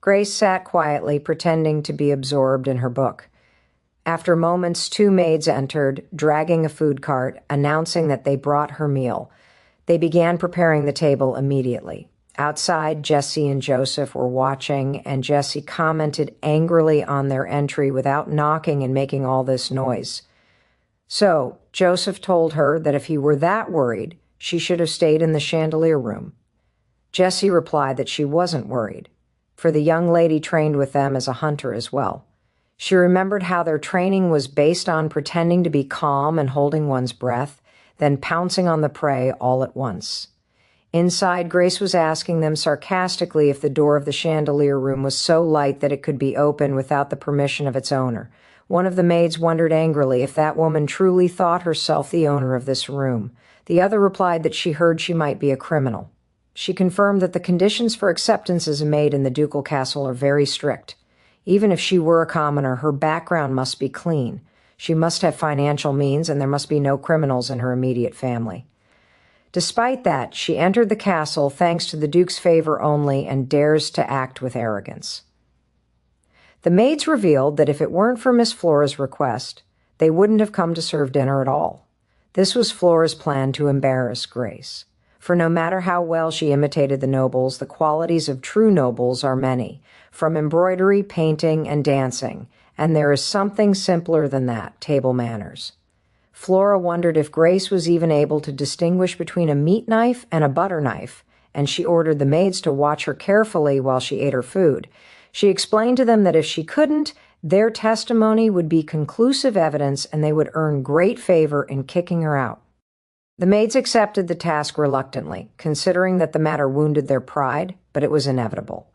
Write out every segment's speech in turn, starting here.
Grace sat quietly, pretending to be absorbed in her book. After moments, two maids entered, dragging a food cart, announcing that they brought her meal. They began preparing the table immediately. Outside, Jessie and Joseph were watching, and Jessie commented angrily on their entry without knocking and making all this noise. So, Joseph told her that if he were that worried, she should have stayed in the chandelier room. Jessie replied that she wasn't worried, for the young lady trained with them as a hunter as well. She remembered how their training was based on pretending to be calm and holding one's breath, then pouncing on the prey all at once. Inside, Grace was asking them sarcastically if the door of the chandelier room was so light that it could be opened without the permission of its owner. One of the maids wondered angrily if that woman truly thought herself the owner of this room. The other replied that she heard she might be a criminal. She confirmed that the conditions for acceptance as a maid in the ducal castle are very strict. Even if she were a commoner, her background must be clean. She must have financial means, and there must be no criminals in her immediate family. Despite that, she entered the castle thanks to the Duke's favor only and dares to act with arrogance. The maids revealed that if it weren't for Miss Flora's request, they wouldn't have come to serve dinner at all. This was Flora's plan to embarrass Grace. For no matter how well she imitated the nobles, the qualities of true nobles are many, from embroidery, painting, and dancing, and there is something simpler than that, table manners. Flora wondered if Grace was even able to distinguish between a meat knife and a butter knife, and she ordered the maids to watch her carefully while she ate her food. She explained to them that if she couldn't, their testimony would be conclusive evidence and they would earn great favor in kicking her out. The maids accepted the task reluctantly, considering that the matter wounded their pride, but it was inevitable.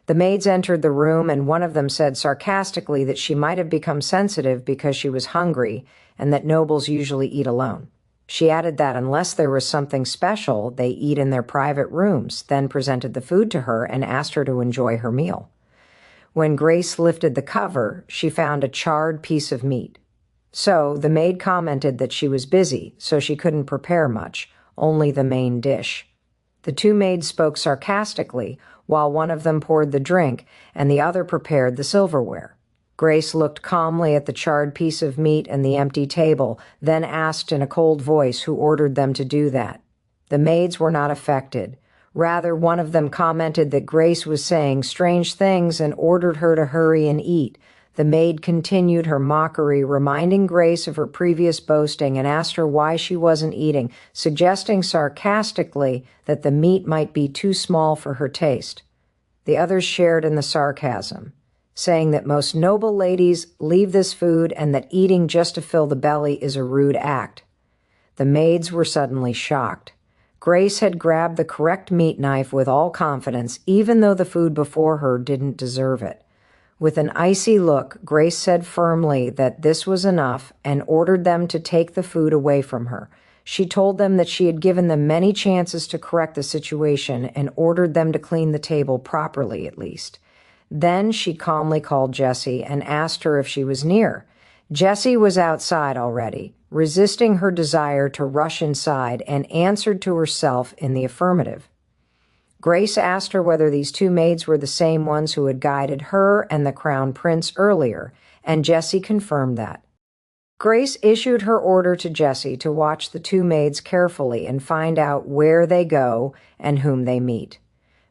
The maids entered the room, and one of them said sarcastically that she might have become sensitive because she was hungry and that nobles usually eat alone. She added that unless there was something special, they eat in their private rooms, then presented the food to her and asked her to enjoy her meal. When Grace lifted the cover, she found a charred piece of meat. So the maid commented that she was busy, so she couldn't prepare much, only the main dish. The two maids spoke sarcastically, while one of them poured the drink and the other prepared the silverware. Grace looked calmly at the charred piece of meat and the empty table, then asked in a cold voice who ordered them to do that. The maids were not affected. Rather, one of them commented that Grace was saying strange things and ordered her to hurry and eat. The maid continued her mockery, reminding Grace of her previous boasting, and asked her why she wasn't eating, suggesting sarcastically that the meat might be too small for her taste. The others shared in the sarcasm, saying that most noble ladies leave this food and that eating just to fill the belly is a rude act. The maids were suddenly shocked. Grace had grabbed the correct meat knife with all confidence, even though the food before her didn't deserve it. With an icy look, Grace said firmly that this was enough and ordered them to take the food away from her. She told them that she had given them many chances to correct the situation and ordered them to clean the table properly at least. Then she calmly called Jessie and asked her if she was near. Jessie was outside already, resisting her desire to rush inside, and answered to herself in the affirmative. Grace asked her whether these two maids were the same ones who had guided her and the crown prince earlier, and Jessie confirmed that. Grace issued her order to Jessie to watch the two maids carefully and find out where they go and whom they meet.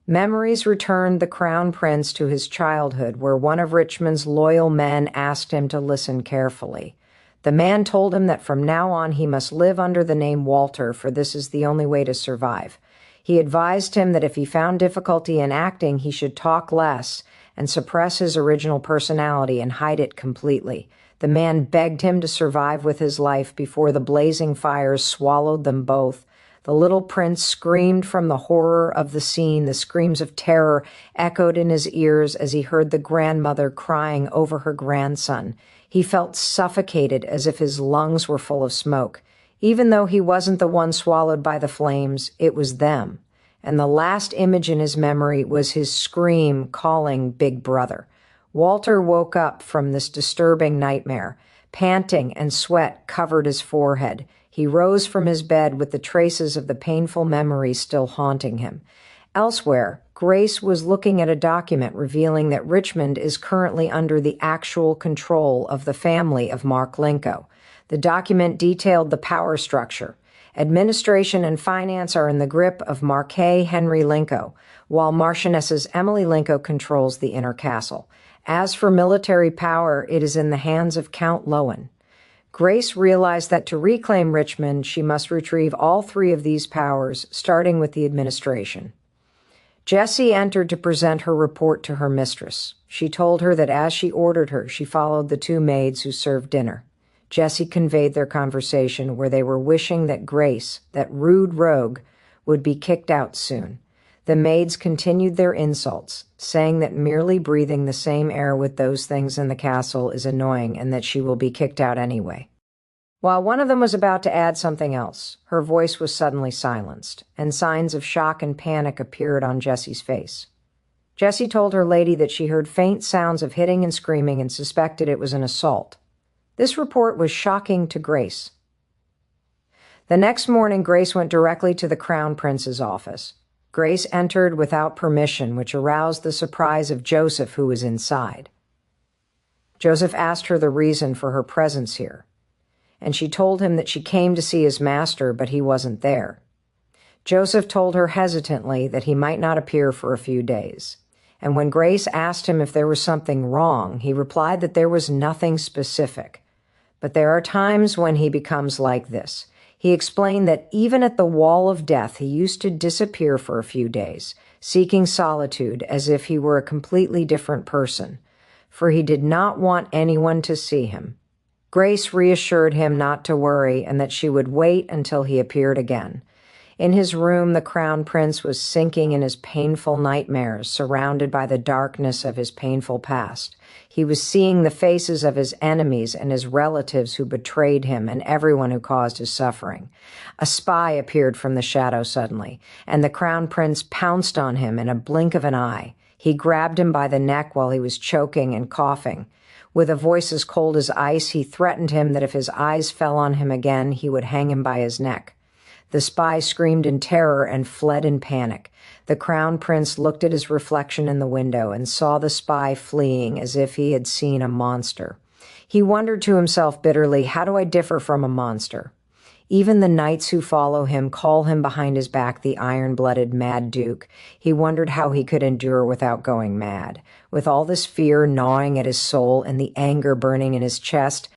Memories returned the crown prince to his childhood, where one of Richmond's loyal men asked him to listen carefully. The man told him that from now on he must live under the name Walter, for this is the only way to survive. He advised him that if he found difficulty in acting, he should talk less and suppress his original personality and hide it completely. The man begged him to survive with his life before the blazing fires swallowed them both. The little prince screamed from the horror of the scene. The screams of terror echoed in his ears as he heard the grandmother crying over her grandson. He felt suffocated as if his lungs were full of smoke. Even though he wasn't the one swallowed by the flames, it was them. And the last image in his memory was his scream calling Big Brother. Walter woke up from this disturbing nightmare. Panting and sweat covered his forehead. He rose from his bed with the traces of the painful memories still haunting him. Elsewhere, Grace was looking at a document revealing that Richmond is currently under the actual control of the family of Mark Linko. The document detailed the power structure. Administration and finance are in the grip of Marquis Henry Linko, while Marchioness Emily Linko controls the inner castle. As for military power, it is in the hands of Count Lowen. Grace realized that to reclaim Richmond, she must retrieve all three of these powers, starting with the administration. Jessie entered to present her report to her mistress. She told her that as she ordered her, she followed the two maids who served dinner. Jessie conveyed their conversation, where they were wishing that Grace, that rude rogue, would be kicked out soon. The maids continued their insults, saying that merely breathing the same air with those things in the castle is annoying and that she will be kicked out anyway. While one of them was about to add something else, her voice was suddenly silenced, and signs of shock and panic appeared on Jessie's face. Jessie told her lady that she heard faint sounds of hitting and screaming and suspected it was an assault. This report was shocking to Grace. The next morning, Grace went directly to the Crown Prince's office. Grace entered without permission, which aroused the surprise of Joseph, who was inside. Joseph asked her the reason for her presence here, and she told him that she came to see his master, but he wasn't there. Joseph told her hesitantly that he might not appear for a few days, and when Grace asked him if there was something wrong, he replied that there was nothing specific. But there are times when he becomes like this. He explained that even at the wall of death, he used to disappear for a few days, seeking solitude as if he were a completely different person, for he did not want anyone to see him. Grace reassured him not to worry and that she would wait until he appeared again. In his room, the Crown Prince was sinking in his painful nightmares, surrounded by the darkness of his painful past. He was seeing the faces of his enemies and his relatives who betrayed him and everyone who caused his suffering. A spy appeared from the shadow suddenly, and the Crown Prince pounced on him in a blink of an eye. He grabbed him by the neck while he was choking and coughing. With a voice as cold as ice, he threatened him that if his eyes fell on him again, he would hang him by his neck. The spy screamed in terror and fled in panic. The Crown Prince looked at his reflection in the window and saw the spy fleeing as if he had seen a monster. He wondered to himself bitterly, how do I differ from a monster? Even the knights who follow him call him behind his back the iron-blooded Mad Duke. He wondered how he could endure without going mad. With all this fear gnawing at his soul and the anger burning in his chest,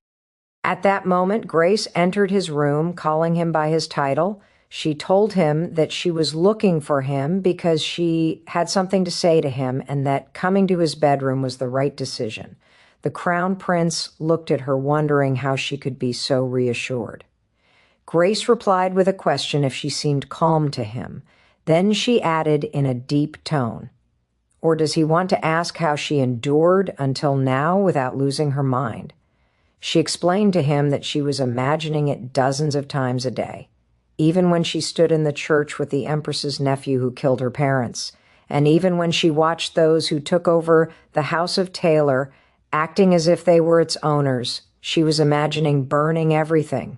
at that moment, Grace entered his room, calling him by his title. She told him that she was looking for him because she had something to say to him and that coming to his bedroom was the right decision. The Crown Prince looked at her, wondering how she could be so reassured. Grace replied with a question if she seemed calm to him. Then she added in a deep tone, "Or does he want to ask how she endured until now without losing her mind?" She explained to him that she was imagining it dozens of times a day, even when she stood in the church with the Empress's nephew who killed her parents, and even when she watched those who took over the House of Taylor acting as if they were its owners. She was imagining burning everything.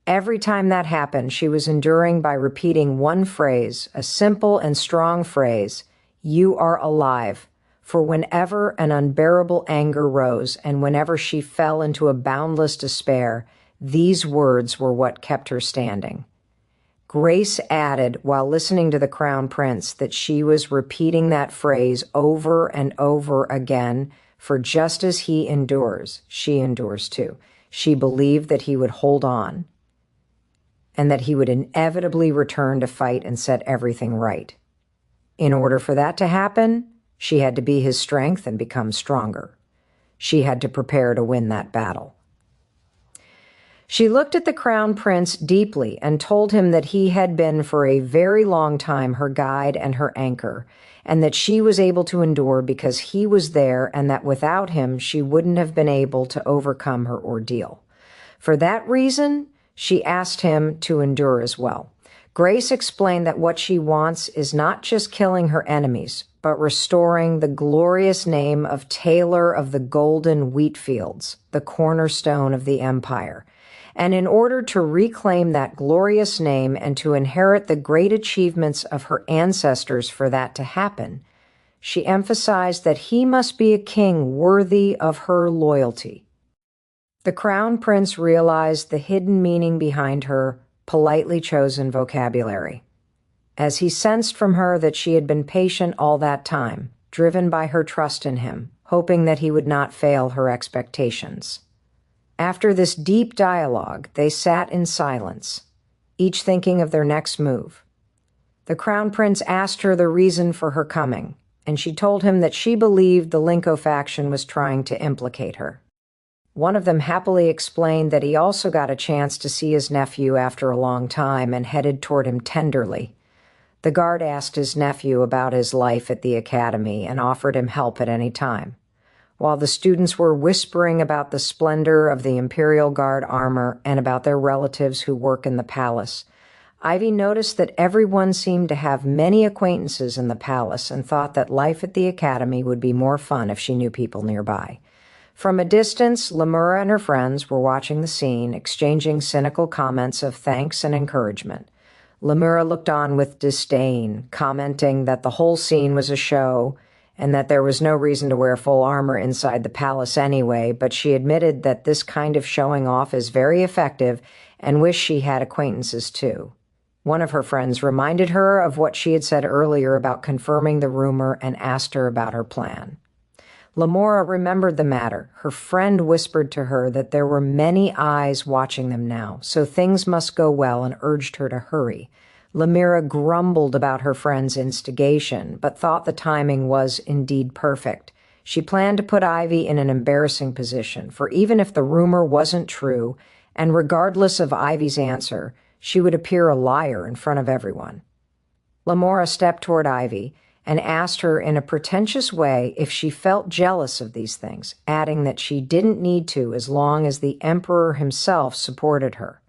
Every time that happened, she was enduring by repeating one phrase, a simple and strong phrase, "You are alive." For whenever an unbearable anger rose and whenever she fell into a boundless despair, these words were what kept her standing. Grace added, while listening to the Crown Prince, that she was repeating that phrase over and over again, for just as he endures, she endures too. She believed that he would hold on and that he would inevitably return to fight and set everything right. In order for that to happen, she had to be his strength and become stronger. She had to prepare to win that battle. She looked at the Crown Prince deeply and told him that he had been for a very long time her guide and her anchor, and that she was able to endure because he was there and that without him she wouldn't have been able to overcome her ordeal. For that reason, she asked him to endure as well. Grace explained that what she wants is not just killing her enemies, but restoring the glorious name of Taylor of the Golden Wheat Fields, the cornerstone of the empire. And in order to reclaim that glorious name and to inherit the great achievements of her ancestors for that to happen, she emphasized that he must be a king worthy of her loyalty. The crown prince realized the hidden meaning behind her politely chosen vocabulary, as he sensed from her that she had been patient all that time, driven by her trust in him, hoping that he would not fail her expectations. After this deep dialogue, they sat in silence, each thinking of their next move. The crown prince asked her the reason for her coming, and she told him that she believed the Linko faction was trying to implicate her. One of them happily explained that he also got a chance to see his nephew after a long time and headed toward him tenderly. The guard asked his nephew about his life at the academy and offered him help at any time. While the students were whispering about the splendor of the Imperial Guard armor and about their relatives who work in the palace, Ivy noticed that everyone seemed to have many acquaintances in the palace and thought that life at the academy would be more fun if she knew people nearby. From a distance, Lemura and her friends were watching the scene, exchanging cynical comments of thanks and encouragement. Lemura looked on with disdain, commenting that the whole scene was a show and that there was no reason to wear full armor inside the palace anyway, but she admitted that this kind of showing off is very effective and wished she had acquaintances too. One of her friends reminded her of what she had said earlier about confirming the rumor and asked her about her plan. Lemura remembered the matter. Her friend whispered to her that there were many eyes watching them now, so things must go well, and urged her to hurry. Lemura grumbled about her friend's instigation, but thought the timing was indeed perfect. She planned to put Ivy in an embarrassing position, for even if the rumor wasn't true, and regardless of Ivy's answer, she would appear a liar in front of everyone. Lemura stepped toward Ivy and asked her in a pretentious way if she felt jealous of these things, adding that she didn't need to as long as the Emperor himself supported her.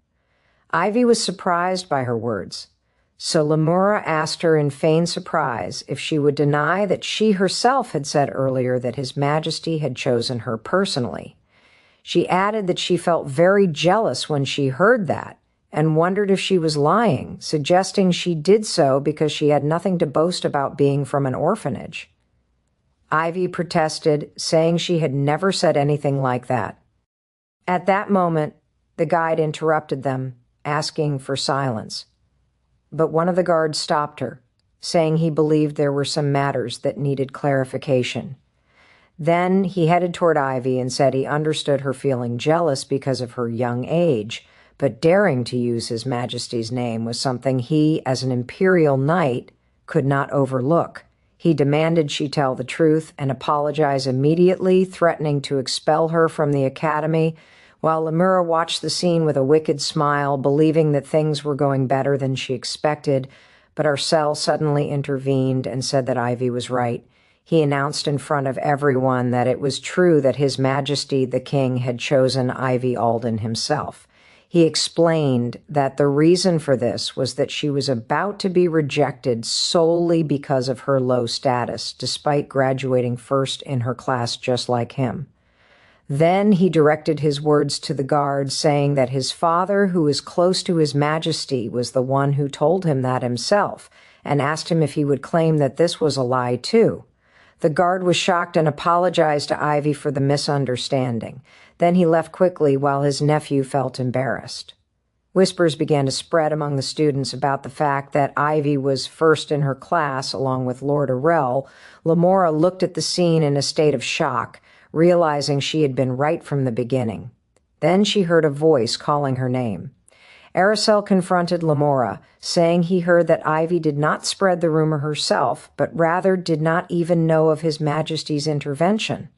Ivy was surprised by her words, so Lemura asked her in feigned surprise if she would deny that she herself had said earlier that His Majesty had chosen her personally. She added that she felt very jealous when she heard that, and wondered if she was lying, suggesting she did so because she had nothing to boast about being from an orphanage. Ivy protested, saying she had never said anything like that. At that moment, the guide interrupted them, asking for silence. But one of the guards stopped her, saying he believed there were some matters that needed clarification. Then he headed toward Ivy and said he understood her feeling jealous because of her young age, but daring to use His Majesty's name was something he, as an imperial knight, could not overlook. He demanded she tell the truth and apologize immediately, threatening to expel her from the academy, while Lemura watched the scene with a wicked smile, believing that things were going better than she expected, but Arcel suddenly intervened and said that Ivy was right. He announced in front of everyone that it was true that His Majesty the King had chosen Ivy Alden himself. He explained that the reason for this was that she was about to be rejected solely because of her low status, despite graduating first in her class just like him. Then he directed his words to the guard, saying that his father, who is close to His Majesty, was the one who told him that himself, and asked him if he would claim that this was a lie too. The guard was shocked and apologized to Ivy for the misunderstanding. Then he left quickly while his nephew felt embarrassed. Whispers began to spread among the students about the fact that Ivy was first in her class along with Lord Arel. Lemura looked at the scene in a state of shock, realizing she had been right from the beginning. Then she heard a voice calling her name. Aracel confronted Lemura, saying he heard that Ivy did not spread the rumor herself, but rather did not even know of His Majesty's intervention.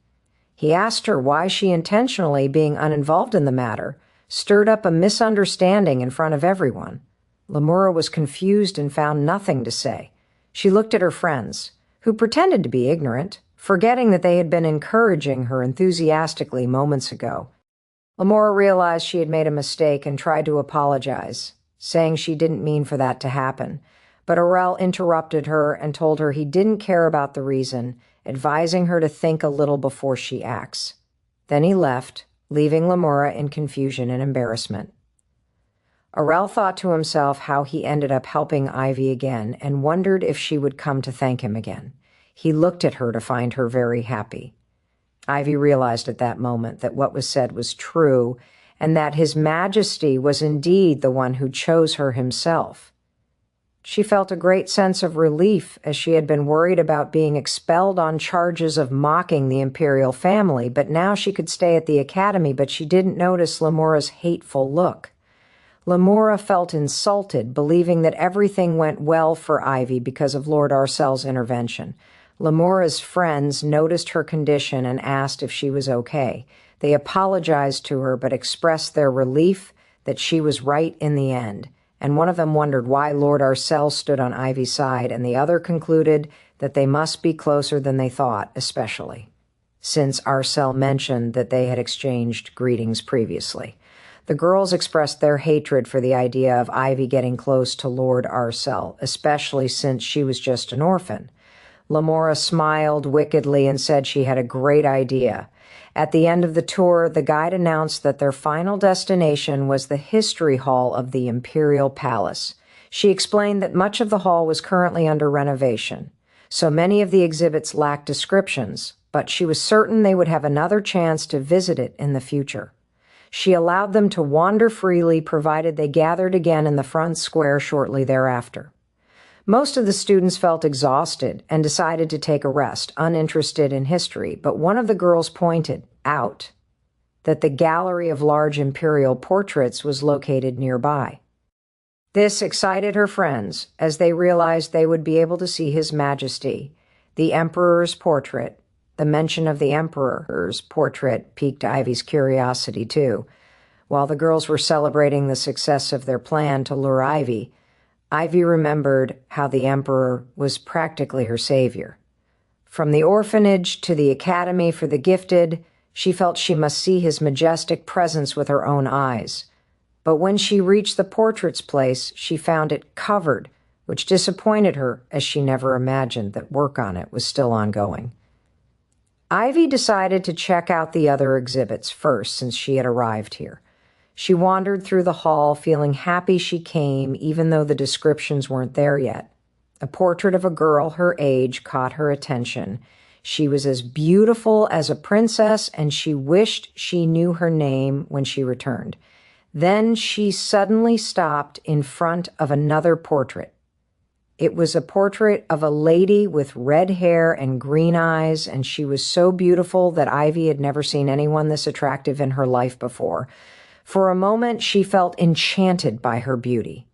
He asked her why she intentionally, being uninvolved in the matter, stirred up a misunderstanding in front of everyone. Lemura was confused and found nothing to say. She looked at her friends, who pretended to be ignorant, forgetting that they had been encouraging her enthusiastically moments ago. Lemura realized she had made a mistake and tried to apologize, saying she didn't mean for that to happen. But Arel interrupted her and told her he didn't care about the reason, advising her to think a little before she acts. Then he left, leaving Lemura in confusion and embarrassment. Aurel thought to himself how he ended up helping Ivy again and wondered if she would come to thank him again. He looked at her to find her very happy. Ivy realized at that moment that what was said was true and that His Majesty was indeed the one who chose her himself. She felt a great sense of relief as she had been worried about being expelled on charges of mocking the imperial family, but now she could stay at the academy, but she didn't notice Lemura's hateful look. Lemura felt insulted, believing that everything went well for Ivy because of Lord Arcel's intervention. Lemura's friends noticed her condition and asked if she was okay. They apologized to her but expressed their relief that she was right in the end. And one of them wondered why Lord Arcel stood on Ivy's side, and the other concluded that they must be closer than they thought, especially since Arcel mentioned that they had exchanged greetings previously. The girls expressed their hatred for the idea of Ivy getting close to Lord Arcel, especially since she was just an orphan. Lemura smiled wickedly and said she had a great idea. At the end of the tour, the guide announced that their final destination was the History Hall of the Imperial Palace. She explained that much of the hall was currently under renovation, so many of the exhibits lacked descriptions, but she was certain they would have another chance to visit it in the future. She allowed them to wander freely, provided they gathered again in the front square shortly thereafter. Most of the students felt exhausted and decided to take a rest, uninterested in history, but one of the girls pointed out that the gallery of large imperial portraits was located nearby. This excited her friends, as they realized they would be able to see His Majesty, the Emperor's portrait. The mention of the Emperor's portrait piqued Ivy's curiosity, too. While the girls were celebrating the success of their plan to lure Ivy, Ivy remembered how the Emperor was practically her savior. From the orphanage to the Academy for the Gifted, she felt she must see his majestic presence with her own eyes. But when she reached the portrait's place, she found it covered, which disappointed her, as she never imagined that work on it was still ongoing. Ivy decided to check out the other exhibits first, since she had arrived here. She wandered through the hall, feeling happy she came, even though the descriptions weren't there yet. A portrait of a girl her age caught her attention. She was as beautiful as a princess, and she wished she knew her name when she returned. Then she suddenly stopped in front of another portrait. It was a portrait of a lady with red hair and green eyes, and she was so beautiful that Ivy had never seen anyone this attractive in her life before. For a moment, she felt enchanted by her beauty.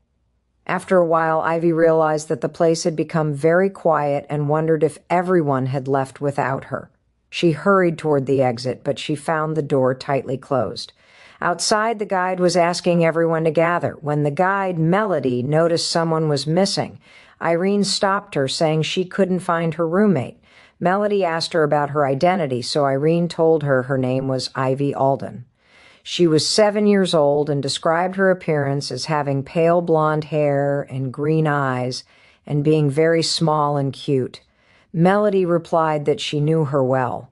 After a while, Ivy realized that the place had become very quiet and wondered if everyone had left without her. She hurried toward the exit, but she found the door tightly closed. Outside, the guide was asking everyone to gather. When the guide, Melody, noticed someone was missing, Irene stopped her, saying she couldn't find her roommate. Melody asked her about her identity, so Irene told her her name was Ivy Alden. She was 7 years old and described her appearance as having pale blonde hair and green eyes and being very small and cute. Melody replied that she knew her well.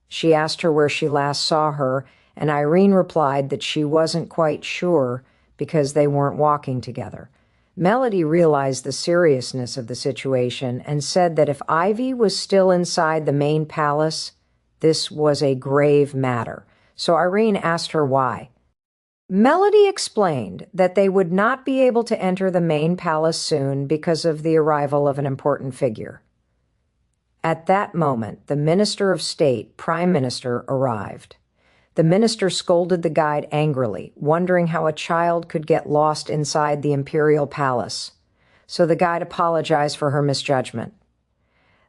She asked her where she last saw her, and Irene replied that she wasn't quite sure because they weren't walking together. Melody realized the seriousness of the situation and said that if Ivy was still inside the main palace, this was a grave matter. So Irene asked her why. Melody explained that they would not be able to enter the main palace soon because of the arrival of an important figure. At that moment, the Minister of State, Prime Minister, arrived. The minister scolded the guide angrily, wondering how a child could get lost inside the imperial palace. So the guide apologized for her misjudgment.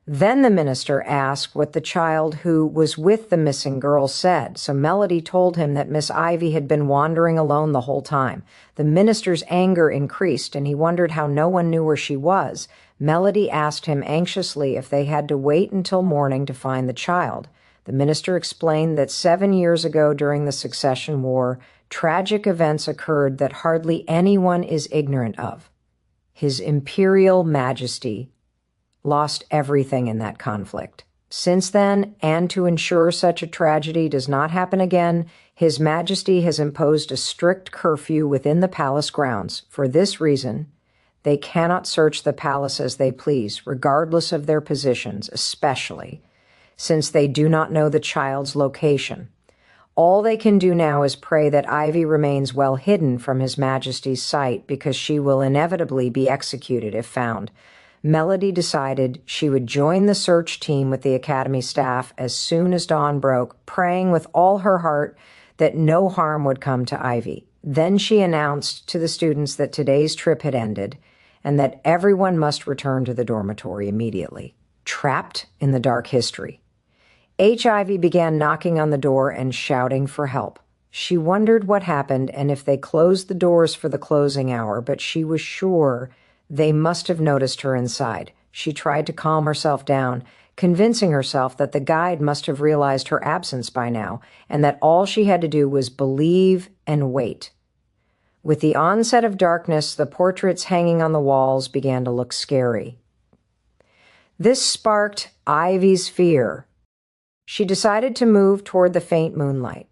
Then the minister asked what the child who was with the missing girl said, so Melody told him that Miss Ivy had been wandering alone the whole time. The minister's anger increased, and he wondered how no one knew where she was. Melody asked him anxiously if they had to wait until morning to find the child. The minister explained that 7 years ago during the Succession War, tragic events occurred that hardly anyone is ignorant of. His Imperial Majesty lost everything in that conflict. Since then, and to ensure such a tragedy does not happen again, His Majesty has imposed a strict curfew within the palace grounds. For this reason, they cannot search the palace as they please, regardless of their positions, especially since they do not know the child's location. All they can do now is pray that Ivy remains well hidden from His Majesty's sight, because she will inevitably be executed if found. Melody decided she would join the search team with the Academy staff as soon as dawn broke, praying with all her heart that no harm would come to Ivy. Then she announced to the students that today's trip had ended and that everyone must return to the dormitory immediately. Trapped in the dark history. Ivy began knocking on the door and shouting for help. She wondered what happened and if they closed the doors for the closing hour, but she was sure they must have noticed her inside. She tried to calm herself down, convincing herself that the guide must have realized her absence by now, and that all she had to do was believe and wait. With the onset of darkness, the portraits hanging on the walls began to look scary. This sparked Ivy's fear. She decided to move toward the faint moonlight.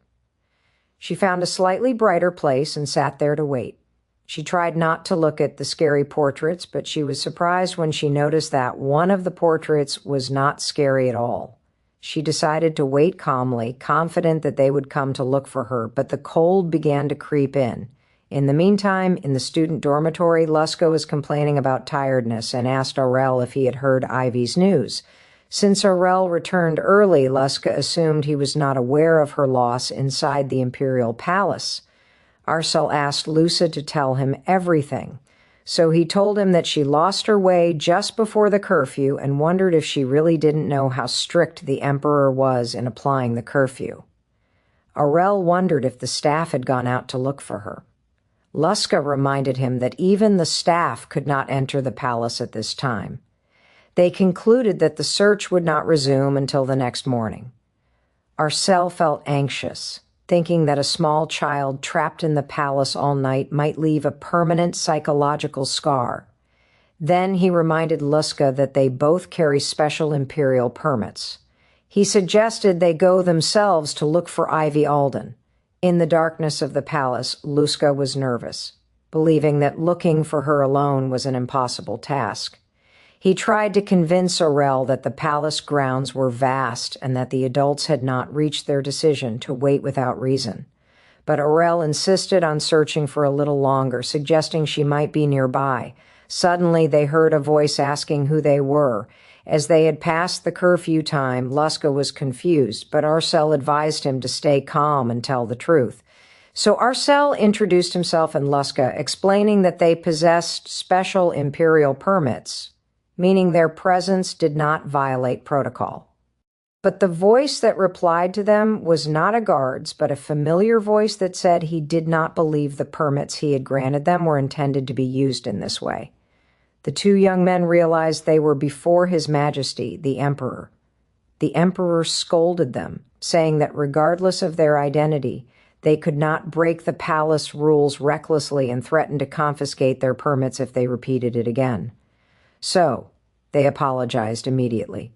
She found a slightly brighter place and sat there to wait. She tried not to look at the scary portraits, but she was surprised when she noticed that one of the portraits was not scary at all. She decided to wait calmly, confident that they would come to look for her, but the cold began to creep in. In the meantime, in the student dormitory, Luska was complaining about tiredness and asked Aurel if he had heard Ivy's news. Since Aurel returned early, Luska assumed he was not aware of her loss inside the imperial palace. Arcel asked Lusa to tell him everything, so he told him that she lost her way just before the curfew and wondered if she really didn't know how strict the emperor was in applying the curfew. Aurel wondered if the staff had gone out to look for her. Luska reminded him that even the staff could not enter the palace at this time. They concluded that the search would not resume until the next morning. Arcel felt anxious, thinking that a small child trapped in the palace all night might leave a permanent psychological scar. Then he reminded Luska that they both carry special imperial permits. He suggested they go themselves to look for Ivy Alden. In the darkness of the palace, Luska was nervous, believing that looking for her alone was an impossible task. He tried to convince Aurel that the palace grounds were vast and that the adults had not reached their decision to wait without reason. But Aurel insisted on searching for a little longer, suggesting she might be nearby. Suddenly, they heard a voice asking who they were. As they had passed the curfew time, Luska was confused, but Arcel advised him to stay calm and tell the truth. So Arcel introduced himself and Luska, explaining that they possessed special imperial permits, meaning their presence did not violate protocol. But the voice that replied to them was not a guard's, but a familiar voice that said he did not believe the permits he had granted them were intended to be used in this way. The two young men realized they were before His Majesty, the Emperor. The Emperor scolded them, saying that regardless of their identity, they could not break the palace rules recklessly and threatened to confiscate their permits if they repeated it again. So, they apologized immediately.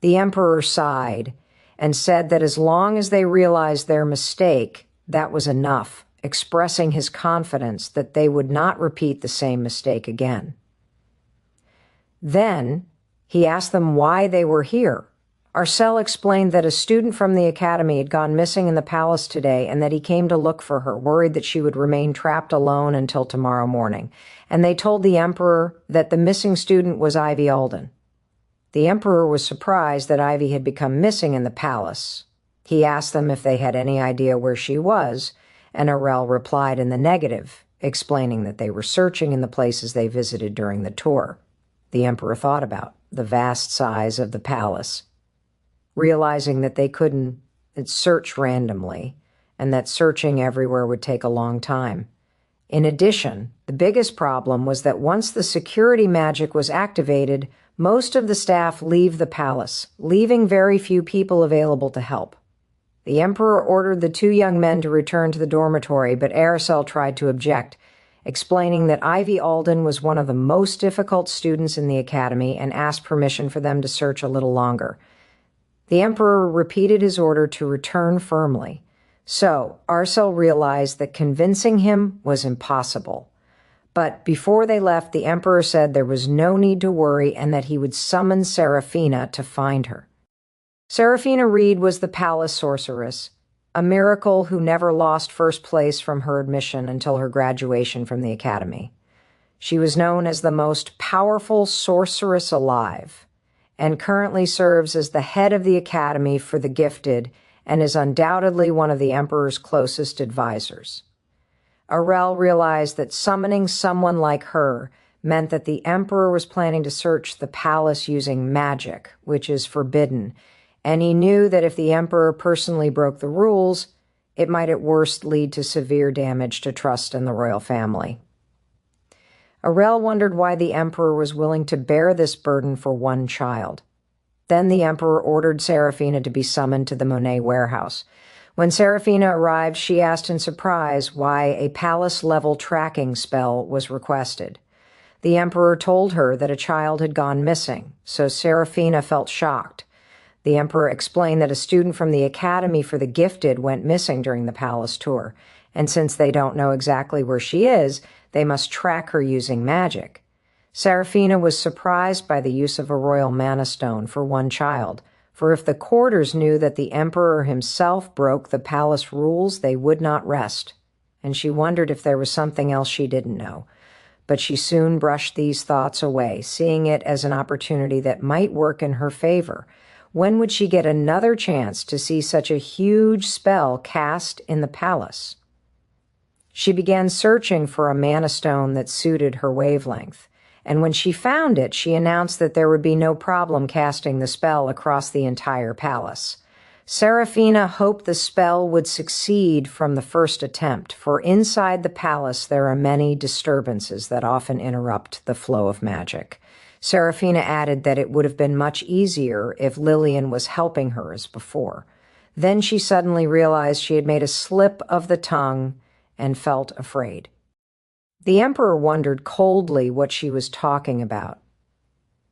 The emperor sighed and said that as long as they realized their mistake, that was enough, expressing his confidence that they would not repeat the same mistake again. Then, he asked them why they were here. Arcel explained that a student from the academy had gone missing in the palace today and that he came to look for her, worried that she would remain trapped alone until tomorrow morning. And they told the emperor that the missing student was Ivy Alden. The emperor was surprised that Ivy had become missing in the palace. He asked them if they had any idea where she was, and Aurel replied in the negative, explaining that they were searching in the places they visited during the tour. The emperor thought about the vast size of the palace, realizing that they couldn't search randomly and that searching everywhere would take a long time. In addition, the biggest problem was that once the security magic was activated, most of the staff leave the palace, leaving very few people available to help. The emperor ordered the two young men to return to the dormitory, but Arcel tried to object, explaining that Ivy Alden was one of the most difficult students in the academy and asked permission for them to search a little longer. The emperor repeated his order to return firmly. So Arcel realized that convincing him was impossible. But before they left, the emperor said there was no need to worry and that he would summon Serafina to find her. Serafina Reed was the palace sorceress, a miracle who never lost first place from her admission until her graduation from the academy. She was known as the most powerful sorceress alive, and currently serves as the head of the Academy for the Gifted and is undoubtedly one of the emperor's closest advisors. Arel realized that summoning someone like her meant that the emperor was planning to search the palace using magic, which is forbidden, and he knew that if the emperor personally broke the rules, it might at worst lead to severe damage to trust in the royal family. Arel wondered why the emperor was willing to bear this burden for one child. Then the emperor ordered Serafina to be summoned to the Monet warehouse. When Serafina arrived, she asked in surprise why a palace-level tracking spell was requested. The emperor told her that a child had gone missing, so Serafina felt shocked. The emperor explained that a student from the Academy for the Gifted went missing during the palace tour, and since they don't know exactly where she is, they must track her using magic. Serafina was surprised by the use of a royal mana stone for one child, for if the courters knew that the emperor himself broke the palace rules, they would not rest, and she wondered if there was something else she didn't know. But she soon brushed these thoughts away, seeing it as an opportunity that might work in her favor. When would she get another chance to see such a huge spell cast in the palace? She began searching for a mana stone that suited her wavelength, and when she found it, she announced that there would be no problem casting the spell across the entire palace. Serafina hoped the spell would succeed from the first attempt, for inside the palace there are many disturbances that often interrupt the flow of magic. Serafina added that it would have been much easier if Lillian was helping her as before. Then she suddenly realized she had made a slip of the tongue and felt afraid. The emperor wondered coldly what she was talking about.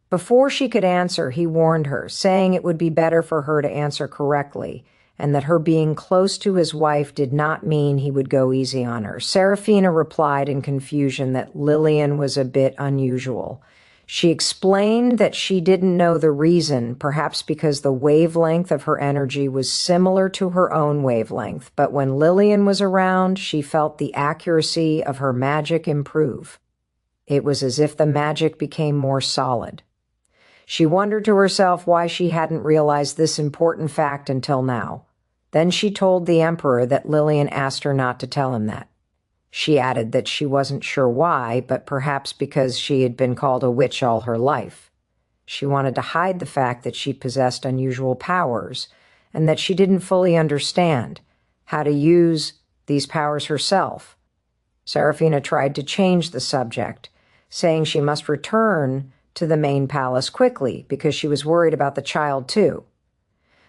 Before she could answer, he warned her, saying it would be better for her to answer correctly, and that her being close to his wife did not mean he would go easy on her. Serafina replied in confusion that Lillian was a bit unusual. She explained that she didn't know the reason, perhaps because the wavelength of her energy was similar to her own wavelength, but when Lillian was around, she felt the accuracy of her magic improve. It was as if the magic became more solid. She wondered to herself why she hadn't realized this important fact until now. Then she told the emperor that Lillian asked her not to tell him that. She added that she wasn't sure why, but perhaps because she had been called a witch all her life. She wanted to hide the fact that she possessed unusual powers, and that she didn't fully understand how to use these powers herself. Serafina tried to change the subject, saying she must return to the main palace quickly because she was worried about the child too.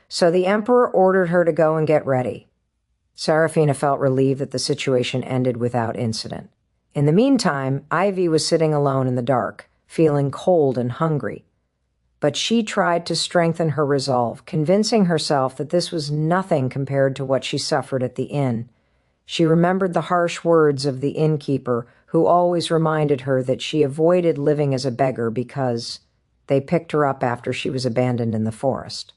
So the emperor ordered her to go and get ready. Serafina felt relieved that the situation ended without incident. In the meantime, Ivy was sitting alone in the dark, feeling cold and hungry. But she tried to strengthen her resolve, convincing herself that this was nothing compared to what she suffered at the inn. She remembered the harsh words of the innkeeper, who always reminded her that she avoided living as a beggar because they picked her up after she was abandoned in the forest.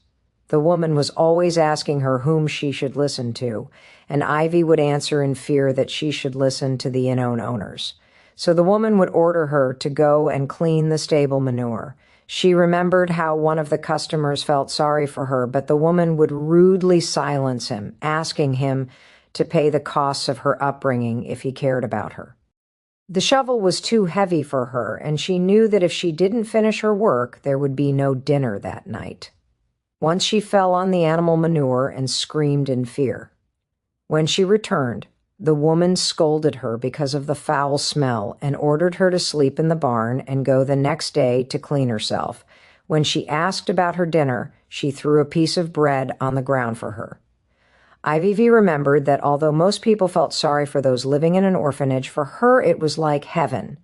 The woman was always asking her whom she should listen to, and Ivy would answer in fear that she should listen to the inn owners. So the woman would order her to go and clean the stable manure. She remembered how one of the customers felt sorry for her, but the woman would rudely silence him, asking him to pay the costs of her upbringing if he cared about her. The shovel was too heavy for her, and she knew that if she didn't finish her work, there would be no dinner that night. Once she fell on the animal manure and screamed in fear. When she returned, the woman scolded her because of the foul smell and ordered her to sleep in the barn and go the next day to clean herself. When she asked about her dinner, she threw a piece of bread on the ground for her. Ivy remembered that although most people felt sorry for those living in an orphanage, for her it was like heaven.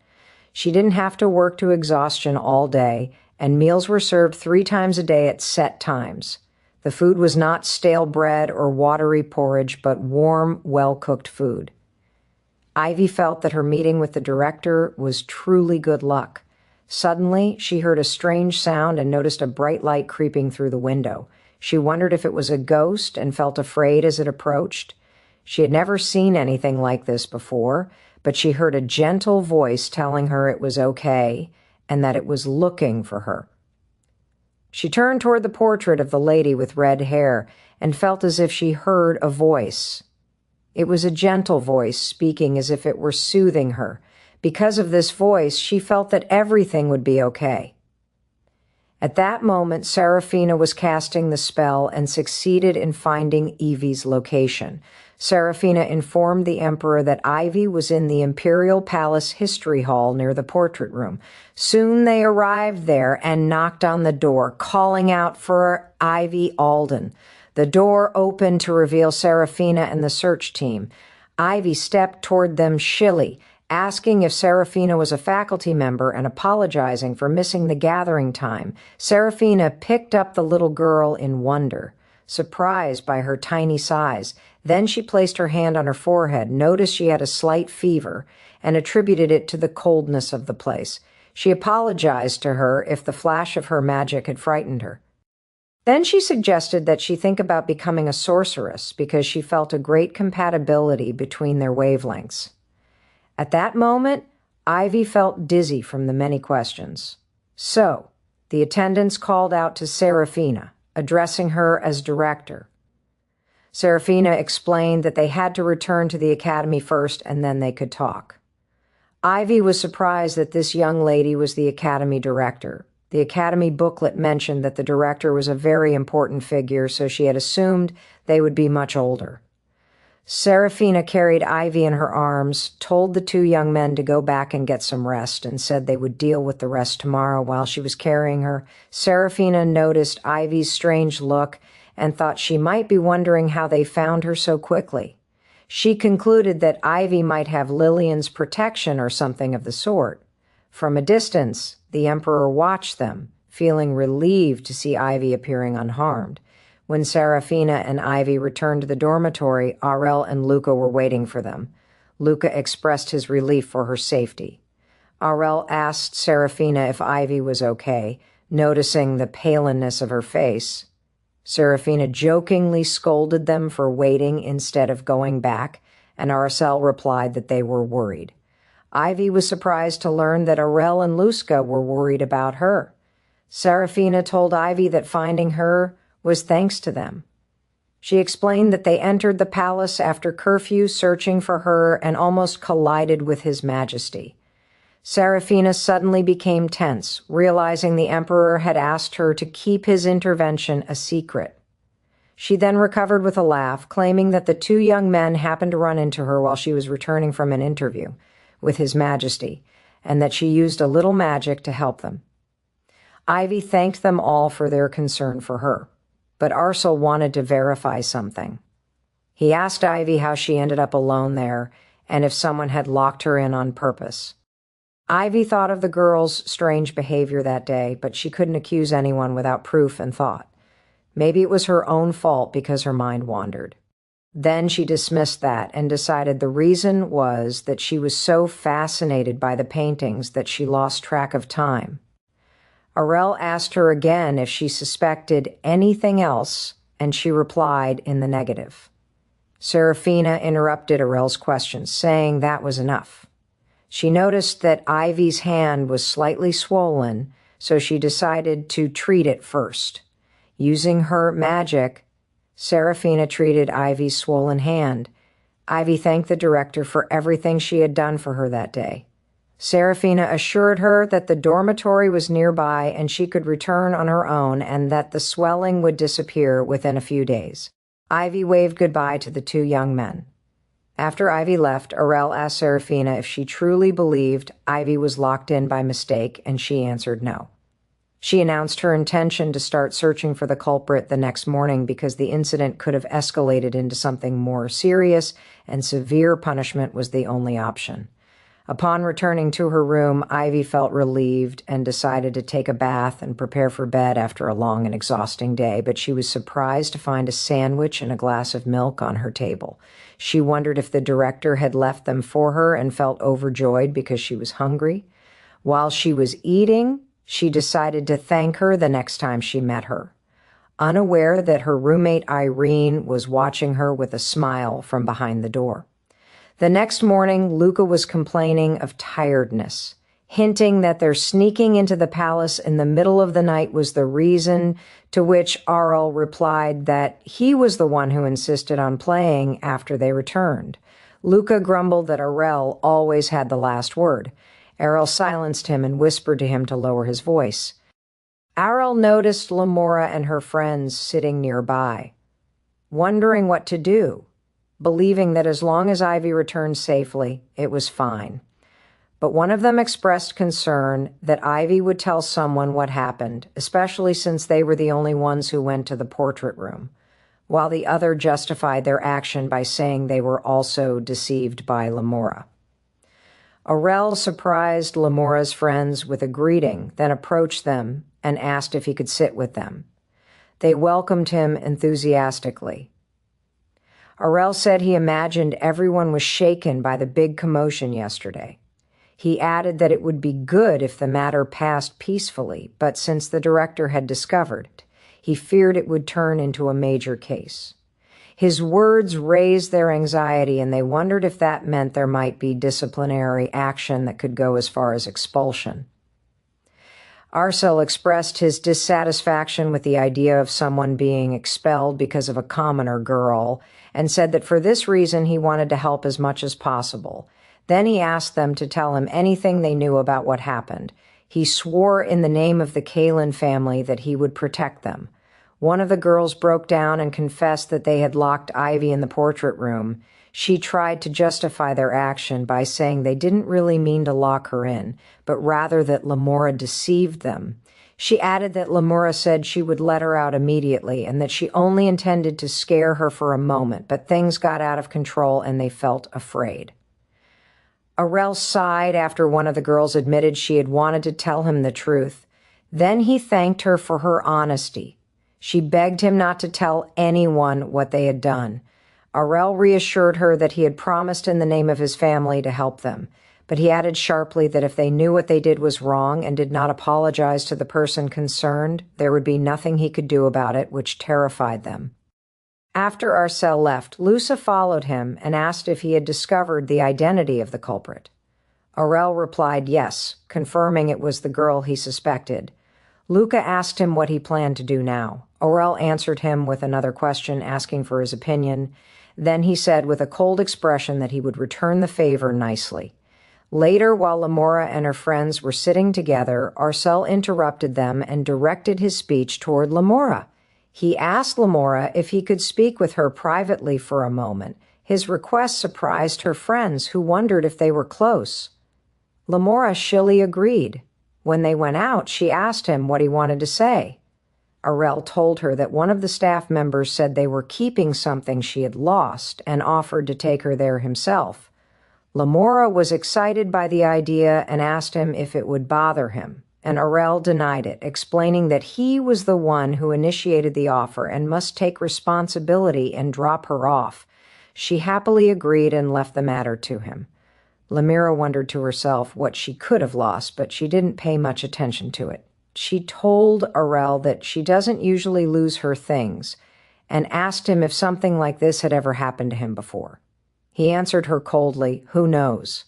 She didn't have to work to exhaustion all day, and meals were served 3 times a day at set times. The food was not stale bread or watery porridge, but warm, well-cooked food. Ivy felt that her meeting with the director was truly good luck. Suddenly, she heard a strange sound and noticed a bright light creeping through the window. She wondered if it was a ghost and felt afraid as it approached. She had never seen anything like this before, but she heard a gentle voice telling her it was okay and that it was looking for her. She turned toward the portrait of the lady with red hair and felt as if she heard a voice. It was a gentle voice speaking as if it were soothing her. Because of this voice, she felt that everything would be okay. At that moment, Serafina was casting the spell and succeeded in finding Ivy's location. Serafina informed the emperor that Ivy was in the Imperial Palace History Hall near the portrait room. Soon they arrived there and knocked on the door, calling out for Ivy Alden. The door opened to reveal Serafina and the search team. Ivy stepped toward them shilly, asking if Serafina was a faculty member and apologizing for missing the gathering time. Serafina picked up the little girl in wonder, surprised by her tiny size. Then she placed her hand on her forehead, noticed she had a slight fever, and attributed it to the coldness of the place. She apologized to her if the flash of her magic had frightened her. Then she suggested that she think about becoming a sorceress because she felt a great compatibility between their wavelengths. At that moment, Ivy felt dizzy from the many questions. So, the attendants called out to Serafina, addressing her as director. Serafina explained that they had to return to the academy first and then they could talk. Ivy was surprised that this young lady was the academy director. The academy booklet mentioned that the director was a very important figure, so she had assumed they would be much older. Serafina carried Ivy in her arms, told the two young men to go back and get some rest, and said they would deal with the rest tomorrow. While she was carrying her, Serafina noticed Ivy's strange look and thought she might be wondering how they found her so quickly. She concluded that Ivy might have Lillian's protection or something of the sort. From a distance, the emperor watched them, feeling relieved to see Ivy appearing unharmed. When Serafina and Ivy returned to the dormitory, Aurel and Luca were waiting for them. Luca expressed his relief for her safety. Aurel asked Serafina if Ivy was okay, noticing the paleness of her face. Serafina jokingly scolded them for waiting instead of going back, and Aurel replied that they were worried. Ivy was surprised to learn that Aurel and Luca were worried about her. Serafina told Ivy that finding her was thanks to them. She explained that they entered the palace after curfew searching for her and almost collided with His Majesty. Serafina suddenly became tense, realizing the emperor had asked her to keep his intervention a secret. She then recovered with a laugh, claiming that the two young men happened to run into her while she was returning from an interview with His Majesty, and that she used a little magic to help them. Ivy thanked them all for their concern for her, but Aurel wanted to verify something. He asked Ivy how she ended up alone there and if someone had locked her in on purpose. Ivy thought of the girl's strange behavior that day, but she couldn't accuse anyone without proof and thought. Maybe it was her own fault because her mind wandered. Then she dismissed that and decided the reason was that she was so fascinated by the paintings that she lost track of time. Aurel asked her again if she suspected anything else, and she replied in the negative. Serafina interrupted Aurel's questions, saying that was enough. She noticed that Ivy's hand was slightly swollen, so she decided to treat it first. Using her magic, Serafina treated Ivy's swollen hand. Ivy thanked the director for everything she had done for her that day. Serafina assured her that the dormitory was nearby and she could return on her own and that the swelling would disappear within a few days. Ivy waved goodbye to the two young men. After Ivy left, Aurel asked Serafina if she truly believed Ivy was locked in by mistake, and she answered no. She announced her intention to start searching for the culprit the next morning because the incident could have escalated into something more serious, and severe punishment was the only option. Upon returning to her room, Ivy felt relieved and decided to take a bath and prepare for bed after a long and exhausting day, but she was surprised to find a sandwich and a glass of milk on her table. She wondered if the director had left them for her and felt overjoyed because she was hungry. While she was eating, she decided to thank her the next time she met her, unaware that her roommate Irene was watching her with a smile from behind the door. The next morning, Luca was complaining of tiredness, hinting that their sneaking into the palace in the middle of the night was the reason, to which Arl replied that he was the one who insisted on playing after they returned. Luca grumbled that Arel always had the last word. Arel silenced him and whispered to him to lower his voice. Arel noticed Lamora and her friends sitting nearby, wondering what to do, believing that as long as Ivy returned safely, it was fine. But one of them expressed concern that Ivy would tell someone what happened, especially since they were the only ones who went to the portrait room, while the other justified their action by saying they were also deceived by Lamora. Arel surprised Lamora's friends with a greeting, then approached them and asked if he could sit with them. They welcomed him enthusiastically. Arel said he imagined everyone was shaken by the big commotion yesterday. He added that it would be good if the matter passed peacefully, but since the director had discovered it, he feared it would turn into a major case. His words raised their anxiety, and they wondered if that meant there might be disciplinary action that could go as far as expulsion. Arcel expressed his dissatisfaction with the idea of someone being expelled because of a commoner girl, and said that for this reason he wanted to help as much as possible. Then he asked them to tell him anything they knew about what happened. He swore in the name of the Kalin family that he would protect them. One of the girls broke down and confessed that they had locked Ivy in the portrait room. She tried to justify their action by saying they didn't really mean to lock her in, but rather that Lamora deceived them. She added that Lamora said she would let her out immediately and that she only intended to scare her for a moment, but things got out of control and they felt afraid. Arel sighed after one of the girls admitted she had wanted to tell him the truth. Then he thanked her for her honesty. She begged him not to tell anyone what they had done. Arel reassured her that he had promised in the name of his family to help them, but he added sharply that if they knew what they did was wrong and did not apologize to the person concerned, there would be nothing he could do about it, which terrified them. After Arcel left, Luca followed him and asked if he had discovered the identity of the culprit. Arel replied yes, confirming it was the girl he suspected. Luca asked him what he planned to do now. Arel answered him with another question, asking for his opinion. Then he said with a cold expression that he would return the favor nicely. Later, while Lamora and her friends were sitting together, Arcel interrupted them and directed his speech toward Lamora. He asked Lamora if he could speak with her privately for a moment. His request surprised her friends, who wondered if they were close. Lamora shilly agreed. When they went out, she asked him what he wanted to say. Arel told her that one of the staff members said they were keeping something she had lost and offered to take her there himself. Lamora was excited by the idea and asked him if it would bother him, and Arel denied it, explaining that he was the one who initiated the offer and must take responsibility and drop her off. She happily agreed and left the matter to him. Lamira wondered to herself what she could have lost, but she didn't pay much attention to it. She told Arel that she doesn't usually lose her things, and asked him if something like this had ever happened to him before. He answered her coldly, "Who knows?"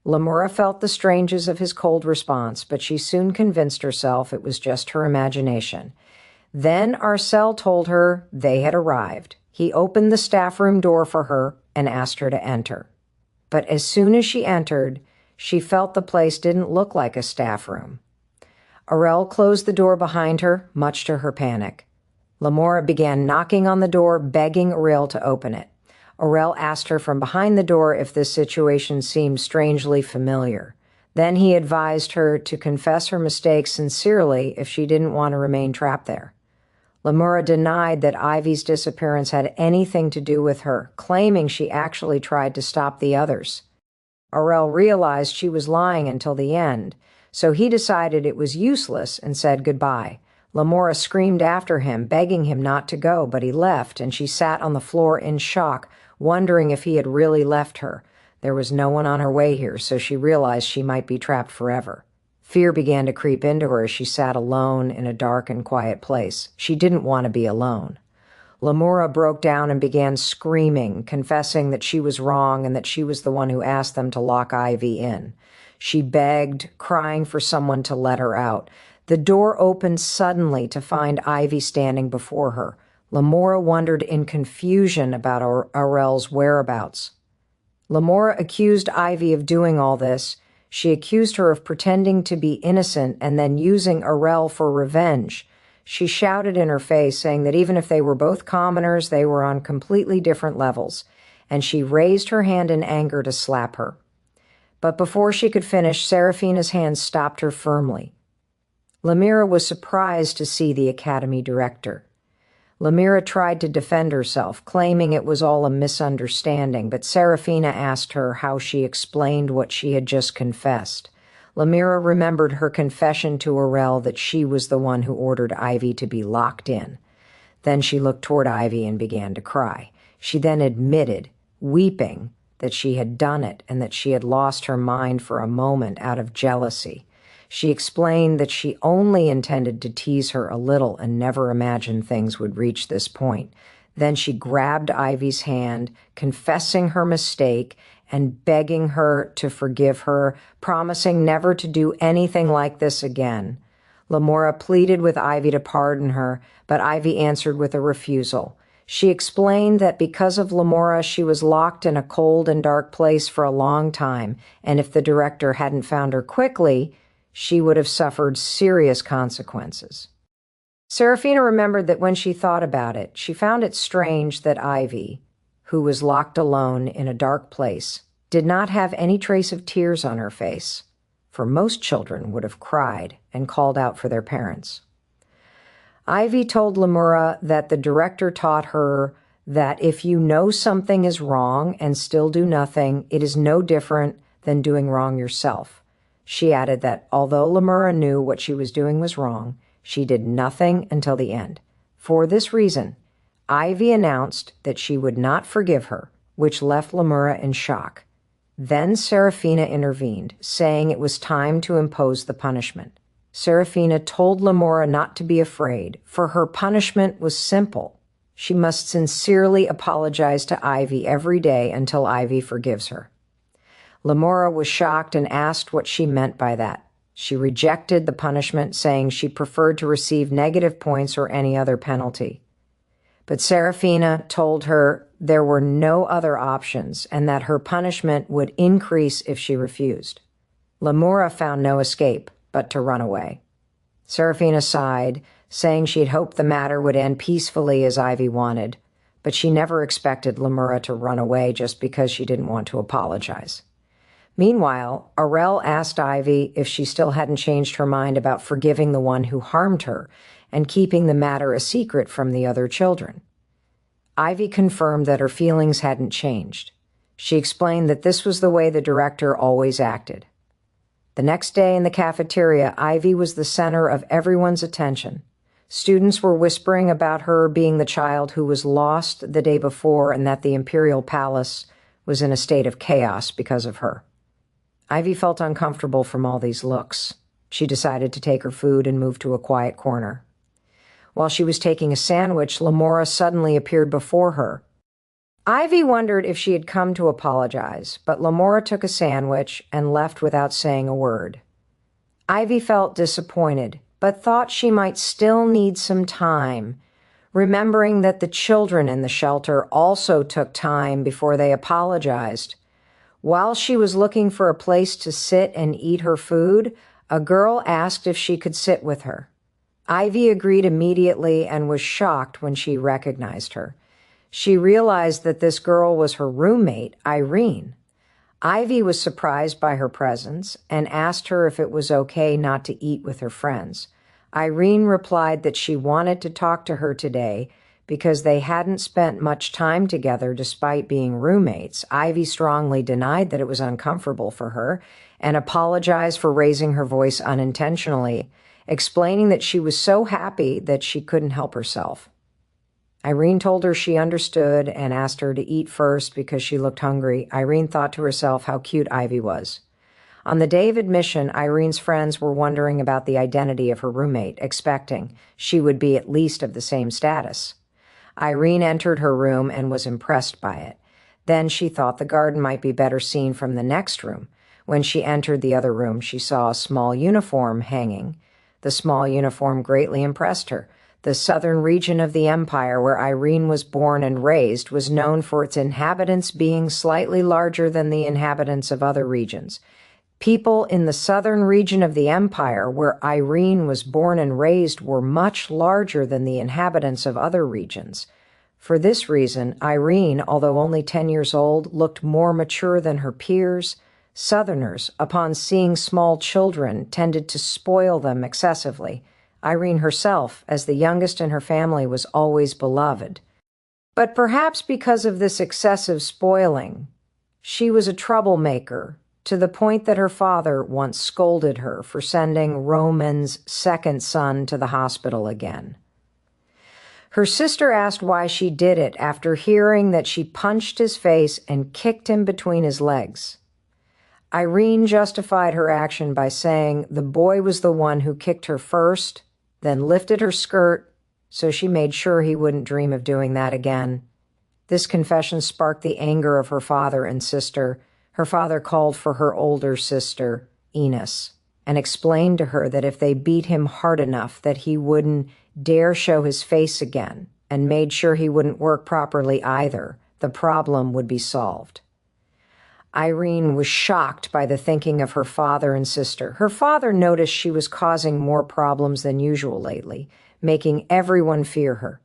Lamora felt the strangeness of his cold response, but she soon convinced herself it was just her imagination. Then Arcel told her they had arrived. He opened the staff room door for her and asked her to enter. But as soon as she entered, she felt the place didn't look like a staff room. Arel closed the door behind her, much to her panic. Lamora began knocking on the door, begging Arel to open it. Arel asked her from behind the door if this situation seemed strangely familiar. Then he advised her to confess her mistake sincerely if she didn't want to remain trapped there. Lamora denied that Ivy's disappearance had anything to do with her, claiming she actually tried to stop the others. Aurel realized she was lying until the end, so he decided it was useless and said goodbye. Lamora screamed after him, begging him not to go, but he left, and she sat on the floor in shock, wondering if he had really left her. There was no one on her way here, so she realized she might be trapped forever. Fear began to creep into her as she sat alone in a dark and quiet place. She didn't want to be alone. Lamora broke down and began screaming, confessing that she was wrong and that she was the one who asked them to lock Ivy in. She begged, crying for someone to let her out. The door opened suddenly to find Ivy standing before her. Lamora wondered in confusion about Aurel's whereabouts. Lamora accused Ivy of doing all this. She accused her of pretending to be innocent and then using Aurel for revenge. She shouted in her face, saying that even if they were both commoners, they were on completely different levels, and she raised her hand in anger to slap her. But before she could finish, Serafina's hand stopped her firmly. Lamira was surprised to see the academy director. Lamira tried to defend herself, claiming it was all a misunderstanding, but Serafina asked her how she explained what she had just confessed. Lamira remembered her confession to Aurel that she was the one who ordered Ivy to be locked in. Then she looked toward Ivy and began to cry. She then admitted, weeping, that she had done it and that she had lost her mind for a moment out of jealousy. She explained that she only intended to tease her a little and never imagined things would reach this point. Then she grabbed Ivy's hand, confessing her mistake and begging her to forgive her, promising never to do anything like this again. Lamora pleaded with Ivy to pardon her, but Ivy answered with a refusal. She explained that because of Lamora, she was locked in a cold and dark place for a long time, and if the director hadn't found her quickly, she would have suffered serious consequences. Serafina remembered that when she thought about it, she found it strange that Ivy, who was locked alone in a dark place, did not have any trace of tears on her face, for most children would have cried and called out for their parents. Ivy told Lamura that the director taught her that if you know something is wrong and still do nothing, it is no different than doing wrong yourself. She added that although Lamura knew what she was doing was wrong, she did nothing until the end. For this reason, Ivy announced that she would not forgive her, which left Lamura in shock. Then Serafina intervened, saying it was time to impose the punishment. Serafina told Lamora not to be afraid, for her punishment was simple. She must sincerely apologize to Ivy every day until Ivy forgives her. Lamora was shocked and asked what she meant by that. She rejected the punishment, saying she preferred to receive negative points or any other penalty. But Serafina told her there were no other options and that her punishment would increase if she refused. Lamora found no escape but to run away. Serafina sighed, saying she'd hoped the matter would end peacefully as Ivy wanted, but she never expected Lamura to run away just because she didn't want to apologize. Meanwhile, Aurel asked Ivy if she still hadn't changed her mind about forgiving the one who harmed her and keeping the matter a secret from the other children. Ivy confirmed that her feelings hadn't changed. She explained that this was the way the director always acted. The next day in the cafeteria, Ivy was the center of everyone's attention. Students were whispering about her being the child who was lost the day before and that the Imperial Palace was in a state of chaos because of her. Ivy felt uncomfortable from all these looks. She decided to take her food and move to a quiet corner. While she was taking a sandwich, Lamora suddenly appeared before her. Ivy wondered if she had come to apologize, but Lamora took a sandwich and left without saying a word. Ivy felt disappointed, but thought she might still need some time, remembering that the children in the shelter also took time before they apologized. While she was looking for a place to sit and eat her food, a girl asked if she could sit with her. Ivy agreed immediately and was shocked when she recognized her. She realized that this girl was her roommate, Irene. Ivy was surprised by her presence and asked her if it was okay not to eat with her friends. Irene replied that she wanted to talk to her today Because they hadn't spent much time together despite being roommates, Ivy strongly denied that it was uncomfortable for her and apologized for raising her voice unintentionally, explaining that she was so happy that she couldn't help herself. Irene told her she understood and asked her to eat first because she looked hungry. Irene thought to herself how cute Ivy was. On the day of admission, Irene's friends were wondering about the identity of her roommate, expecting she would be at least of the same status. Irene entered her room and was impressed by it. Then she thought the garden might be better seen from the next room. When she entered the other room, she saw a small uniform hanging. The small uniform greatly impressed her. The southern region of the empire where Irene was born and raised was known for its inhabitants being slightly larger than the inhabitants of other regions. People in the southern region of the empire where Irene was born and raised were much larger than the inhabitants of other regions. For this reason, Irene, although only 10 years old, looked more mature than her peers. Southerners, upon seeing small children, tended to spoil them excessively. Irene herself, as the youngest in her family, was always beloved. But perhaps because of this excessive spoiling, she was a troublemaker, to the point that her father once scolded her for sending Roman's second son to the hospital again. Her sister asked why she did it after hearing that she punched his face and kicked him between his legs. Irene justified her action by saying the boy was the one who kicked her first, then lifted her skirt, so she made sure he wouldn't dream of doing that again. This confession sparked the anger of her father and sister. Her father called for her older sister, Eunice, and explained to her that if they beat him hard enough that he wouldn't dare show his face again, and made sure he wouldn't work properly either, the problem would be solved. Irene was shocked by the thinking of her father and sister. Her father noticed she was causing more problems than usual lately, making everyone fear her.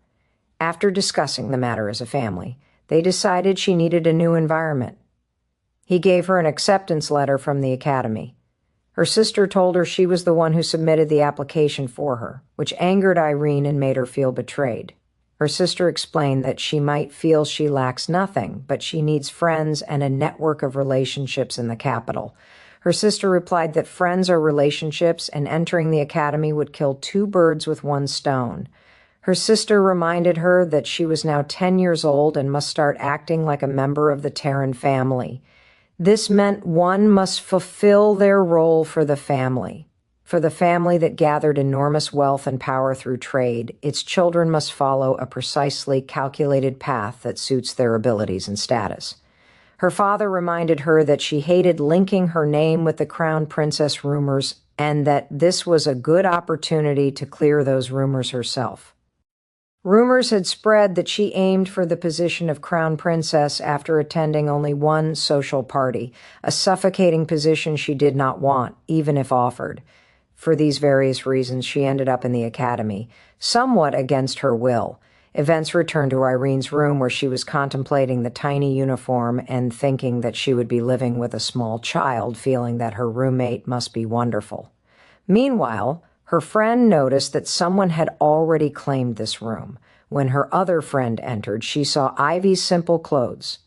After discussing the matter as a family, they decided she needed a new environment. He gave her an acceptance letter from the academy. Her sister told her she was the one who submitted the application for her, which angered Irene and made her feel betrayed. Her sister explained that she might feel she lacks nothing, but she needs friends and a network of relationships in the capital. Her sister replied that friends are relationships, and entering the academy would kill 2 birds with 1 stone. Her sister reminded her that she was now 10 years old and must start acting like a member of the Terran family. This meant one must fulfill their role for the family that gathered enormous wealth and power through trade. Its children must follow a precisely calculated path that suits their abilities and status. Her father reminded her that she hated linking her name with the crown princess rumors and that this was a good opportunity to clear those rumors herself. Rumors had spread that she aimed for the position of crown princess after attending only one social party, a suffocating position she did not want, even if offered. For these various reasons, she ended up in the academy, somewhat against her will. Events returned to Irene's room where she was contemplating the tiny uniform and thinking that she would be living with a small child, feeling that her roommate must be wonderful. Meanwhile, her friend noticed that someone had already claimed this room. When her other friend entered, she saw Ivy's simple clothes,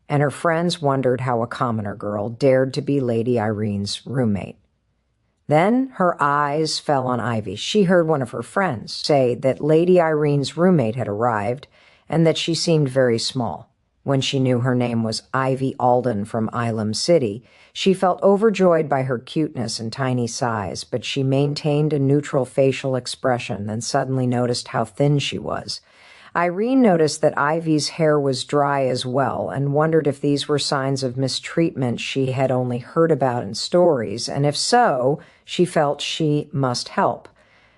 and her friends wondered how a commoner girl dared to be Lady Irene's roommate. Then her eyes fell on Ivy. She heard one of her friends say that Lady Irene's roommate had arrived and that she seemed very small. When she knew her name was Ivy Alden from Ilam City, she felt overjoyed by her cuteness and tiny size, but she maintained a neutral facial expression, then suddenly noticed how thin she was. Irene noticed that Ivy's hair was dry as well and wondered if these were signs of mistreatment she had only heard about in stories, and if so, she felt she must help.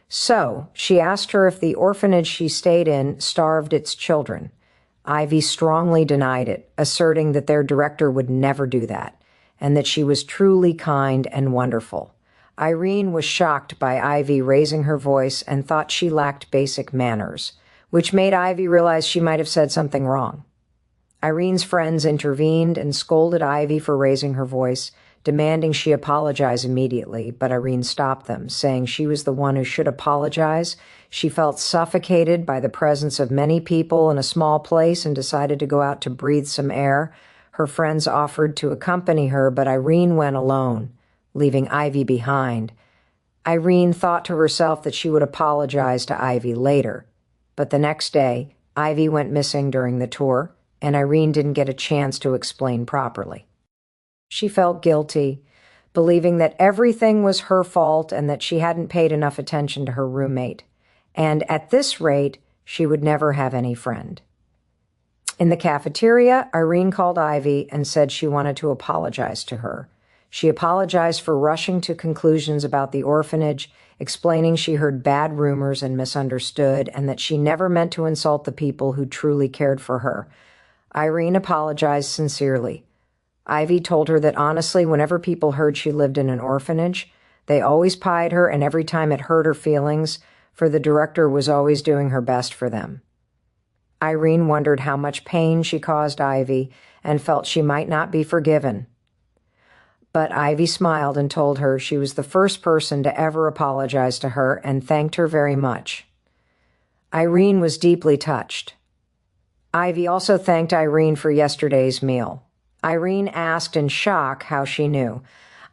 So she asked her if the orphanage she stayed in starved its children. Ivy strongly denied it, asserting that their director would never do that, and that she was truly kind and wonderful. Irene was shocked by Ivy raising her voice and thought she lacked basic manners, which made Ivy realize she might have said something wrong. Irene's friends intervened and scolded Ivy for raising her voice, demanding she apologize immediately, but Irene stopped them, saying she was the one who should apologize. She felt suffocated by the presence of many people in a small place and decided to go out to breathe some air. Her friends offered to accompany her, but Irene went alone, leaving Ivy behind. Irene thought to herself that she would apologize to Ivy later, but the next day, Ivy went missing during the tour, and Irene didn't get a chance to explain properly. She felt guilty, believing that everything was her fault and that she hadn't paid enough attention to her roommate. And at this rate, she would never have any friend. In the cafeteria, Irene called Ivy and said she wanted to apologize to her. She apologized for rushing to conclusions about the orphanage, explaining she heard bad rumors and misunderstood, and that she never meant to insult the people who truly cared for her. Irene apologized sincerely. Ivy told her that honestly, whenever people heard she lived in an orphanage, they always pied her, and every time it hurt her feelings, for the director was always doing her best for them. Irene wondered how much pain she caused Ivy and felt she might not be forgiven. But Ivy smiled and told her she was the first person to ever apologize to her and thanked her very much. Irene was deeply touched. Ivy also thanked Irene for yesterday's meal. Irene asked in shock how she knew.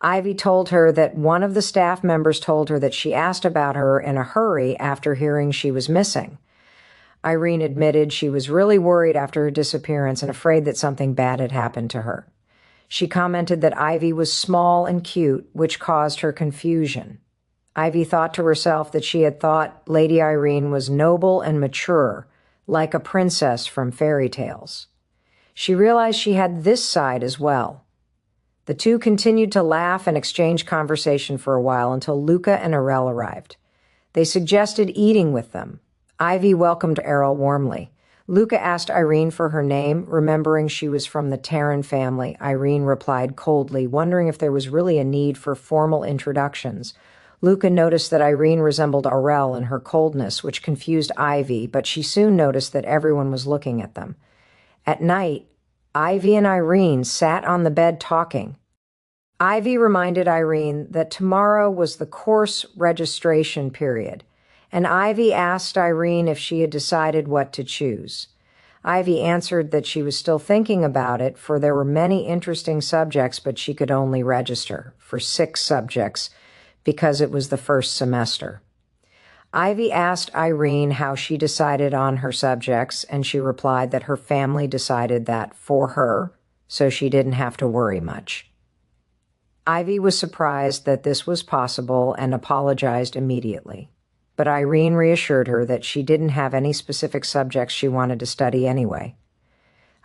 Ivy told her that one of the staff members told her that she asked about her in a hurry after hearing she was missing. Irene admitted she was really worried after her disappearance and afraid that something bad had happened to her. She commented that Ivy was small and cute, which caused her confusion. Ivy thought to herself that she had thought Lady Irene was noble and mature, like a princess from fairy tales. She realized she had this side as well. The two continued to laugh and exchange conversation for a while until Luca and Errol arrived. They suggested eating with them. Ivy welcomed Errol warmly. Luca asked Irene for her name, remembering she was from the Terran family. Irene replied coldly, wondering if there was really a need for formal introductions. Luca noticed that Irene resembled Errol in her coldness, which confused Ivy, but she soon noticed that everyone was looking at them. At night, Ivy and Irene sat on the bed talking. Ivy reminded Irene that tomorrow was the course registration period, and Ivy asked Irene if she had decided what to choose. Ivy answered that she was still thinking about it, for there were many interesting subjects, but she could only register for 6 subjects because it was the first semester. Ivy asked Irene how she decided on her subjects, and she replied that her family decided that for her, so she didn't have to worry much. Ivy was surprised that this was possible and apologized immediately, but Irene reassured her that she didn't have any specific subjects she wanted to study anyway.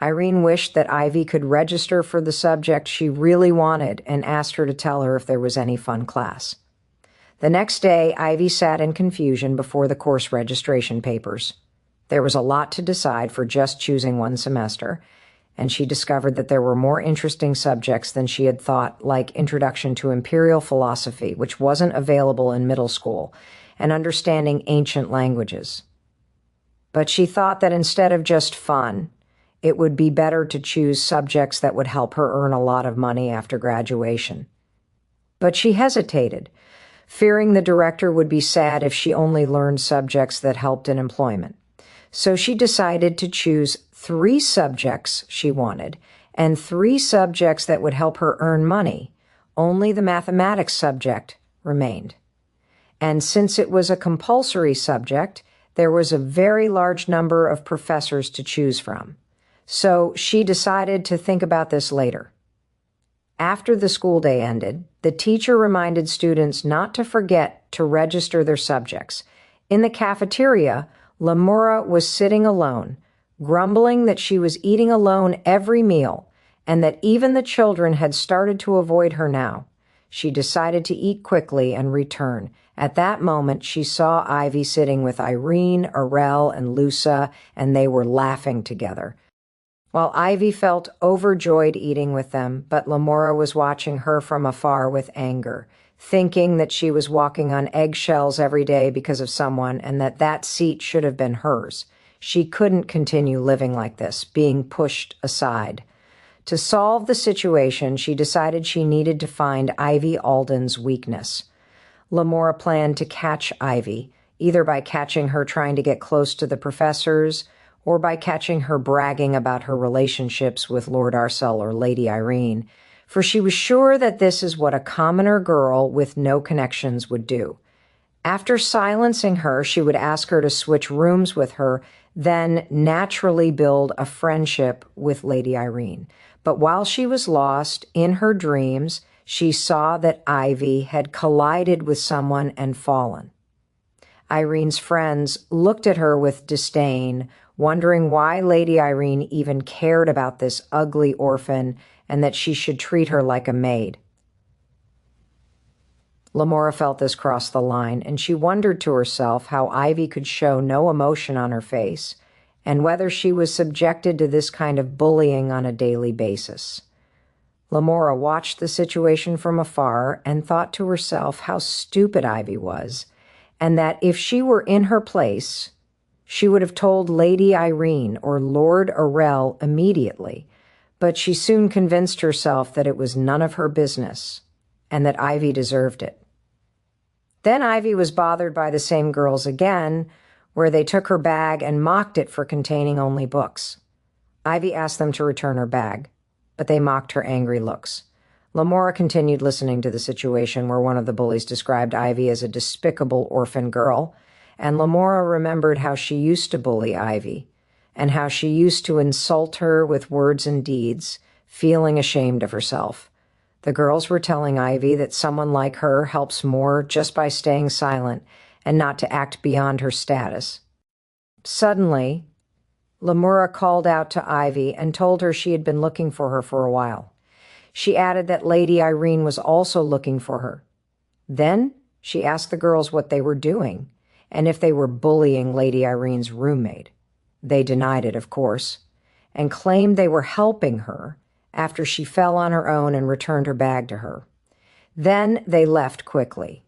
Irene wished that Ivy could register for the subject she really wanted and asked her to tell her if there was any fun class. The next day, Ivy sat in confusion before the course registration papers. There was a lot to decide for just choosing one semester, and she discovered that there were more interesting subjects than she had thought, like Introduction to Imperial Philosophy, which wasn't available in middle school, and Understanding Ancient Languages. But she thought that instead of just fun, it would be better to choose subjects that would help her earn a lot of money after graduation. But she hesitated, fearing the director would be sad if she only learned subjects that helped in employment. So she decided to choose 3 subjects she wanted and 3 subjects that would help her earn money. Only the mathematics subject remained. And since it was a compulsory subject, there was a very large number of professors to choose from. So she decided to think about this later. After the school day ended, the teacher reminded students not to forget to register their subjects. In the cafeteria, Lamura was sitting alone, grumbling that she was eating alone every meal, and that even the children had started to avoid her now. She decided to eat quickly and return. At that moment, she saw Ivy sitting with Irene, Errol, and Lusa, and they were laughing together. While Ivy felt overjoyed eating with them, but Lamora was watching her from afar with anger, thinking that she was walking on eggshells every day because of someone and that that seat should have been hers. She couldn't continue living like this, being pushed aside. To solve the situation, she decided she needed to find Ivy Alden's weakness. Lamora planned to catch Ivy, either by catching her trying to get close to the professors or by catching her bragging about her relationships with Lord Arcel or Lady Irene, for she was sure that this is what a commoner girl with no connections would do. After silencing her, she would ask her to switch rooms with her, then naturally build a friendship with Lady Irene. But while she was lost, in her dreams, she saw that Ivy had collided with someone and fallen. Irene's friends looked at her with disdain, wondering why Lady Irene even cared about this ugly orphan and that she should treat her like a maid. Lamora felt this cross the line, and she wondered to herself how Ivy could show no emotion on her face and whether she was subjected to this kind of bullying on a daily basis. Lamora watched the situation from afar and thought to herself how stupid Ivy was, and that if she were in her place, she would have told Lady Irene or Lord Arel immediately, but she soon convinced herself that it was none of her business and that Ivy deserved it. Then Ivy was bothered by the same girls again, where they took her bag and mocked it for containing only books. Ivy asked them to return her bag, but they mocked her angry looks. Lamora continued listening to the situation where one of the bullies described Ivy as a despicable orphan girl, and Lamora remembered how she used to bully Ivy, and how she used to insult her with words and deeds, feeling ashamed of herself. The girls were telling Ivy that someone like her helps more just by staying silent and not to act beyond her status. Suddenly, Lamora called out to Ivy and told her she had been looking for her for a while. She added that Lady Irene was also looking for her. Then she asked the girls what they were doing and if they were bullying Lady Irene's roommate. They denied it, of course, and claimed they were helping her after she fell on her own and returned her bag to her. Then they left quickly.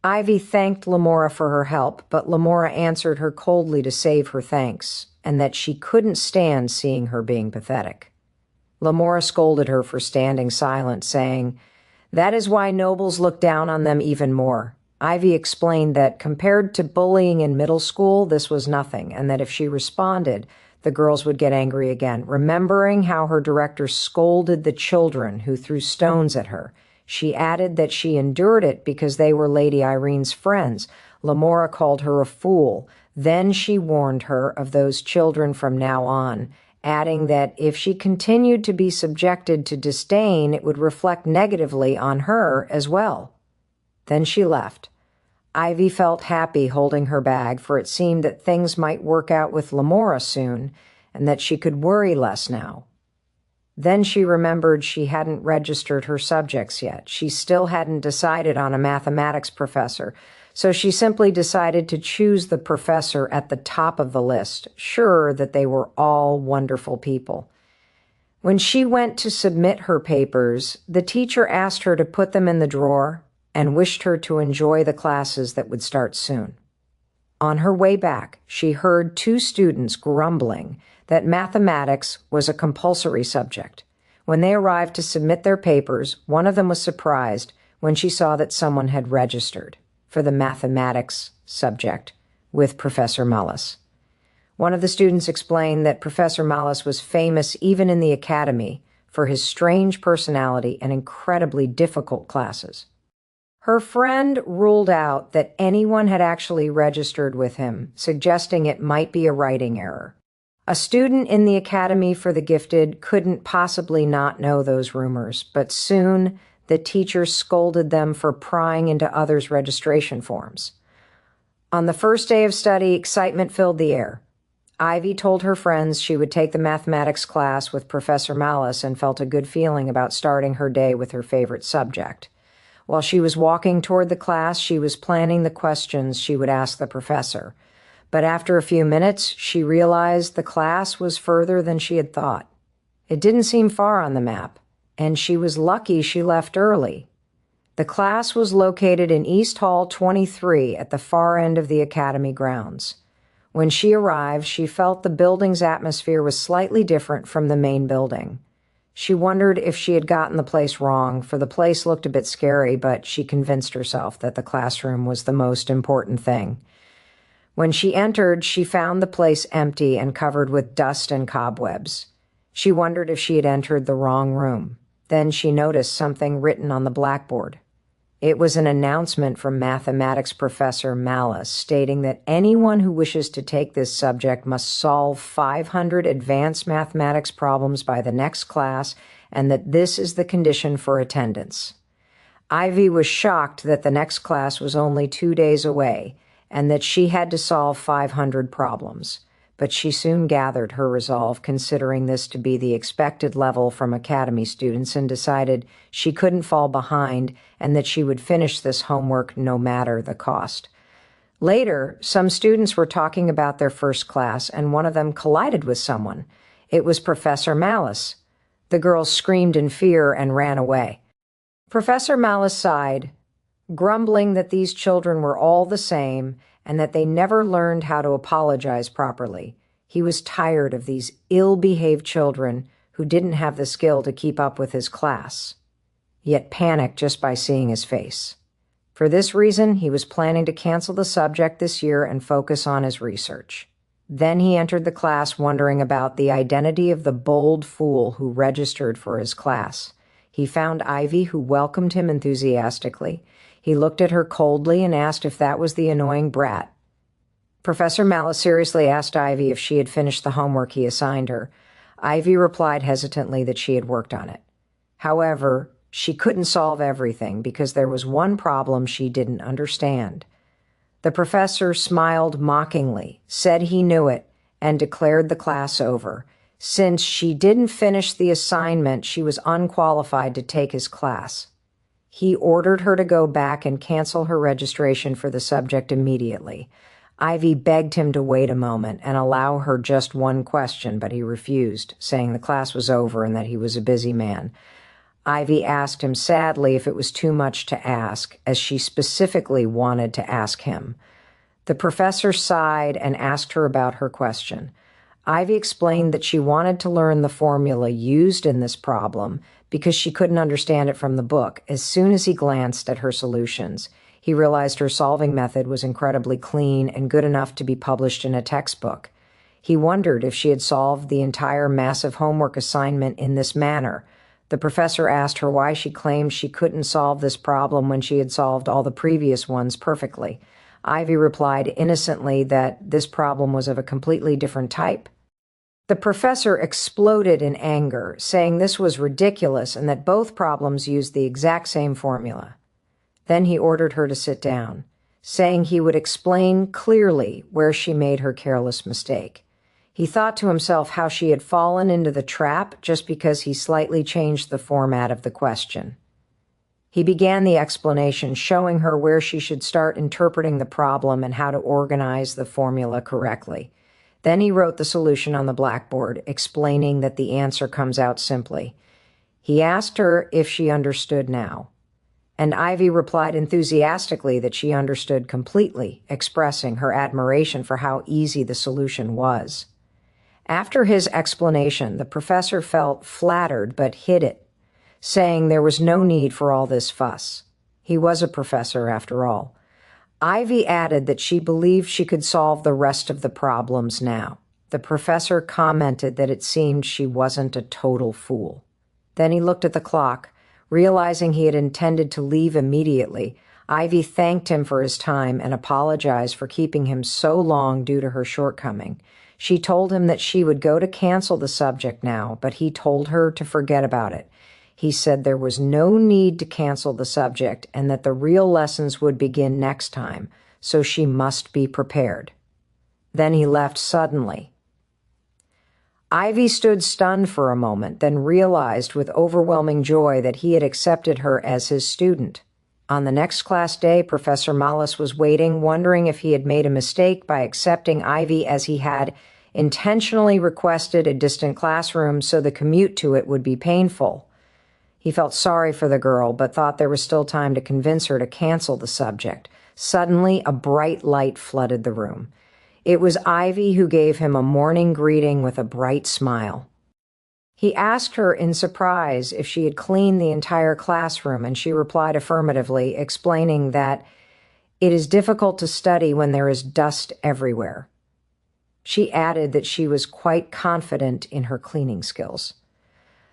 Ivy thanked Lamora for her help, but Lamora answered her coldly to save her thanks, and that she couldn't stand seeing her being pathetic. Lamora scolded her for standing silent, saying, "That is why nobles look down on them even more." Ivy explained that compared to bullying in middle school, this was nothing, and that if she responded, the girls would get angry again. Remembering how her director scolded the children who threw stones at her, she added that she endured it because they were Lady Irene's friends. Lamora called her a fool. Then she warned her of those children from now on, adding that if she continued to be subjected to disdain, it would reflect negatively on her as well. Then she left. Ivy felt happy holding her bag, for it seemed that things might work out with Lamora soon, and that she could worry less now. Then she remembered she hadn't registered her subjects yet. She still hadn't decided on a mathematics professor, so she simply decided to choose the professor at the top of the list, sure that they were all wonderful people. When she went to submit her papers, the teacher asked her to put them in the drawer and wished her to enjoy the classes that would start soon. On her way back, she heard two students grumbling that mathematics was a compulsory subject. When they arrived to submit their papers, one of them was surprised when she saw that someone had registered for the mathematics subject with Professor Mullis. One of the students explained that Professor Mullis was famous even in the academy for his strange personality and incredibly difficult classes. Her friend ruled out that anyone had actually registered with him, suggesting it might be a writing error. A student in the Academy for the Gifted couldn't possibly not know those rumors, but soon the teacher scolded them for prying into others' registration forms. On the first day of study, excitement filled the air. Ivy told her friends she would take the mathematics class with Professor Mullis and felt a good feeling about starting her day with her favorite subject. While she was walking toward the class, she was planning the questions she would ask the professor. But after a few minutes, she realized the class was further than she had thought. It didn't seem far on the map, and she was lucky she left early. The class was located in East Hall 23 at the far end of the academy grounds. When she arrived, she felt the building's atmosphere was slightly different from the main building. She wondered if she had gotten the place wrong, for the place looked a bit scary, but she convinced herself that the classroom was the most important thing. When she entered, she found the place empty and covered with dust and cobwebs. She wondered if she had entered the wrong room. Then she noticed something written on the blackboard. It was an announcement from mathematics professor Malice stating that anyone who wishes to take this subject must solve 500 advanced mathematics problems by the next class, and that this is the condition for attendance. Ivy was shocked that the next class was only 2 days away and that she had to solve 500 problems. But she soon gathered her resolve, considering this to be the expected level from academy students, and decided she couldn't fall behind and that she would finish this homework no matter the cost. Later, some students were talking about their first class, and one of them collided with someone. It was Professor Malice. The girls screamed in fear and ran away. Professor Malice sighed, grumbling that these children were all the same and that they never learned how to apologize properly. He was tired of these ill-behaved children who didn't have the skill to keep up with his class, yet panicked just by seeing his face. For this reason, he was planning to cancel the subject this year and focus on his research. Then he entered the class wondering about the identity of the bold fool who registered for his class. He found Ivy, who welcomed him enthusiastically. He looked at her coldly and asked if that was the annoying brat. Professor Malice seriously asked Ivy if she had finished the homework he assigned her. Ivy replied hesitantly that she had worked on it. However, she couldn't solve everything because there was one problem she didn't understand. The professor smiled mockingly, said he knew it, and declared the class over. Since she didn't finish the assignment, she was unqualified to take his class. He ordered her to go back and cancel her registration for the subject immediately. Ivy begged him to wait a moment and allow her just one question, but he refused, saying the class was over and that he was a busy man. Ivy asked him sadly if it was too much to ask, as she specifically wanted to ask him. The professor sighed and asked her about her question. Ivy explained that she wanted to learn the formula used in this problem because she couldn't understand it from the book. As soon as he glanced at her solutions, he realized her solving method was incredibly clean and good enough to be published in a textbook. He wondered if she had solved the entire massive homework assignment in this manner. The professor asked her why she claimed she couldn't solve this problem when she had solved all the previous ones perfectly. Ivy replied innocently that this problem was of a completely different type. The professor exploded in anger, saying this was ridiculous and that both problems used the exact same formula. Then he ordered her to sit down, saying he would explain clearly where she made her careless mistake. He thought to himself how she had fallen into the trap just because he slightly changed the format of the question. He began the explanation, showing her where she should start interpreting the problem and how to organize the formula correctly. Then he wrote the solution on the blackboard, explaining that the answer comes out simply. He asked her if she understood now, and Ivy replied enthusiastically that she understood completely, expressing her admiration for how easy the solution was. After his explanation, the professor felt flattered but hid it, saying there was no need for all this fuss. He was a professor, after all. Ivy added that she believed she could solve the rest of the problems now. The professor commented that it seemed she wasn't a total fool. Then he looked at the clock. Realizing he had intended to leave immediately, Ivy thanked him for his time and apologized for keeping him so long due to her shortcoming. She told him that she would go to cancel the subject now, but he told her to forget about it. He said there was no need to cancel the subject and that the real lessons would begin next time, so she must be prepared. Then he left suddenly. Ivy stood stunned for a moment, then realized with overwhelming joy that he had accepted her as his student. On the next class day, Professor Malice was waiting, wondering if he had made a mistake by accepting Ivy, as he had intentionally requested a distant classroom so the commute to it would be painful. He felt sorry for the girl, but thought there was still time to convince her to cancel the subject. Suddenly, a bright light flooded the room. It was Ivy who gave him a morning greeting with a bright smile. He asked her in surprise if she had cleaned the entire classroom, and she replied affirmatively, explaining that it is difficult to study when there is dust everywhere. She added that she was quite confident in her cleaning skills.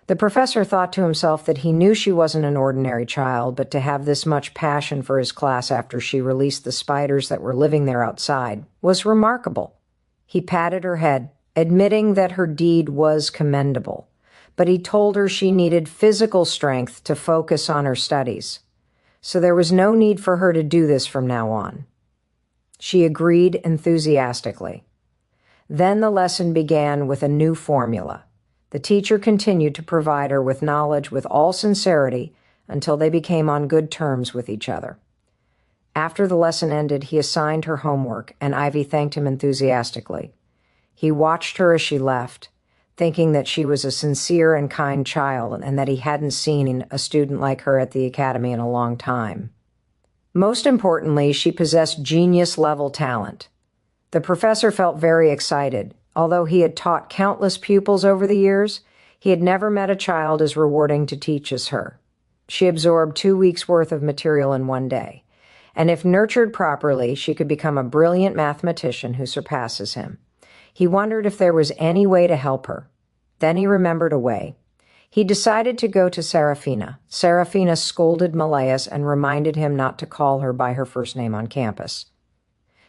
The professor thought to himself that he knew she wasn't an ordinary child, but to have this much passion for his class after she released the spiders that were living there outside was remarkable. He patted her head, admitting that her deed was commendable, but he told her she needed physical strength to focus on her studies, so there was no need for her to do this from now on. She agreed enthusiastically. Then the lesson began with a new formula. The teacher continued to provide her with knowledge with all sincerity until they became on good terms with each other. After the lesson ended, he assigned her homework, and Ivy thanked him enthusiastically. He watched her as she left, thinking that she was a sincere and kind child and that he hadn't seen a student like her at the academy in a long time. Most importantly, she possessed genius-level talent. The professor felt very excited. Although he had taught countless pupils over the years, he had never met a child as rewarding to teach as her. She absorbed 2 weeks' worth of material in one day, and if nurtured properly, she could become a brilliant mathematician who surpasses him. He wondered if there was any way to help her. Then he remembered a way. He decided to go to Serafina. Serafina scolded Malleus and reminded him not to call her by her first name on campus.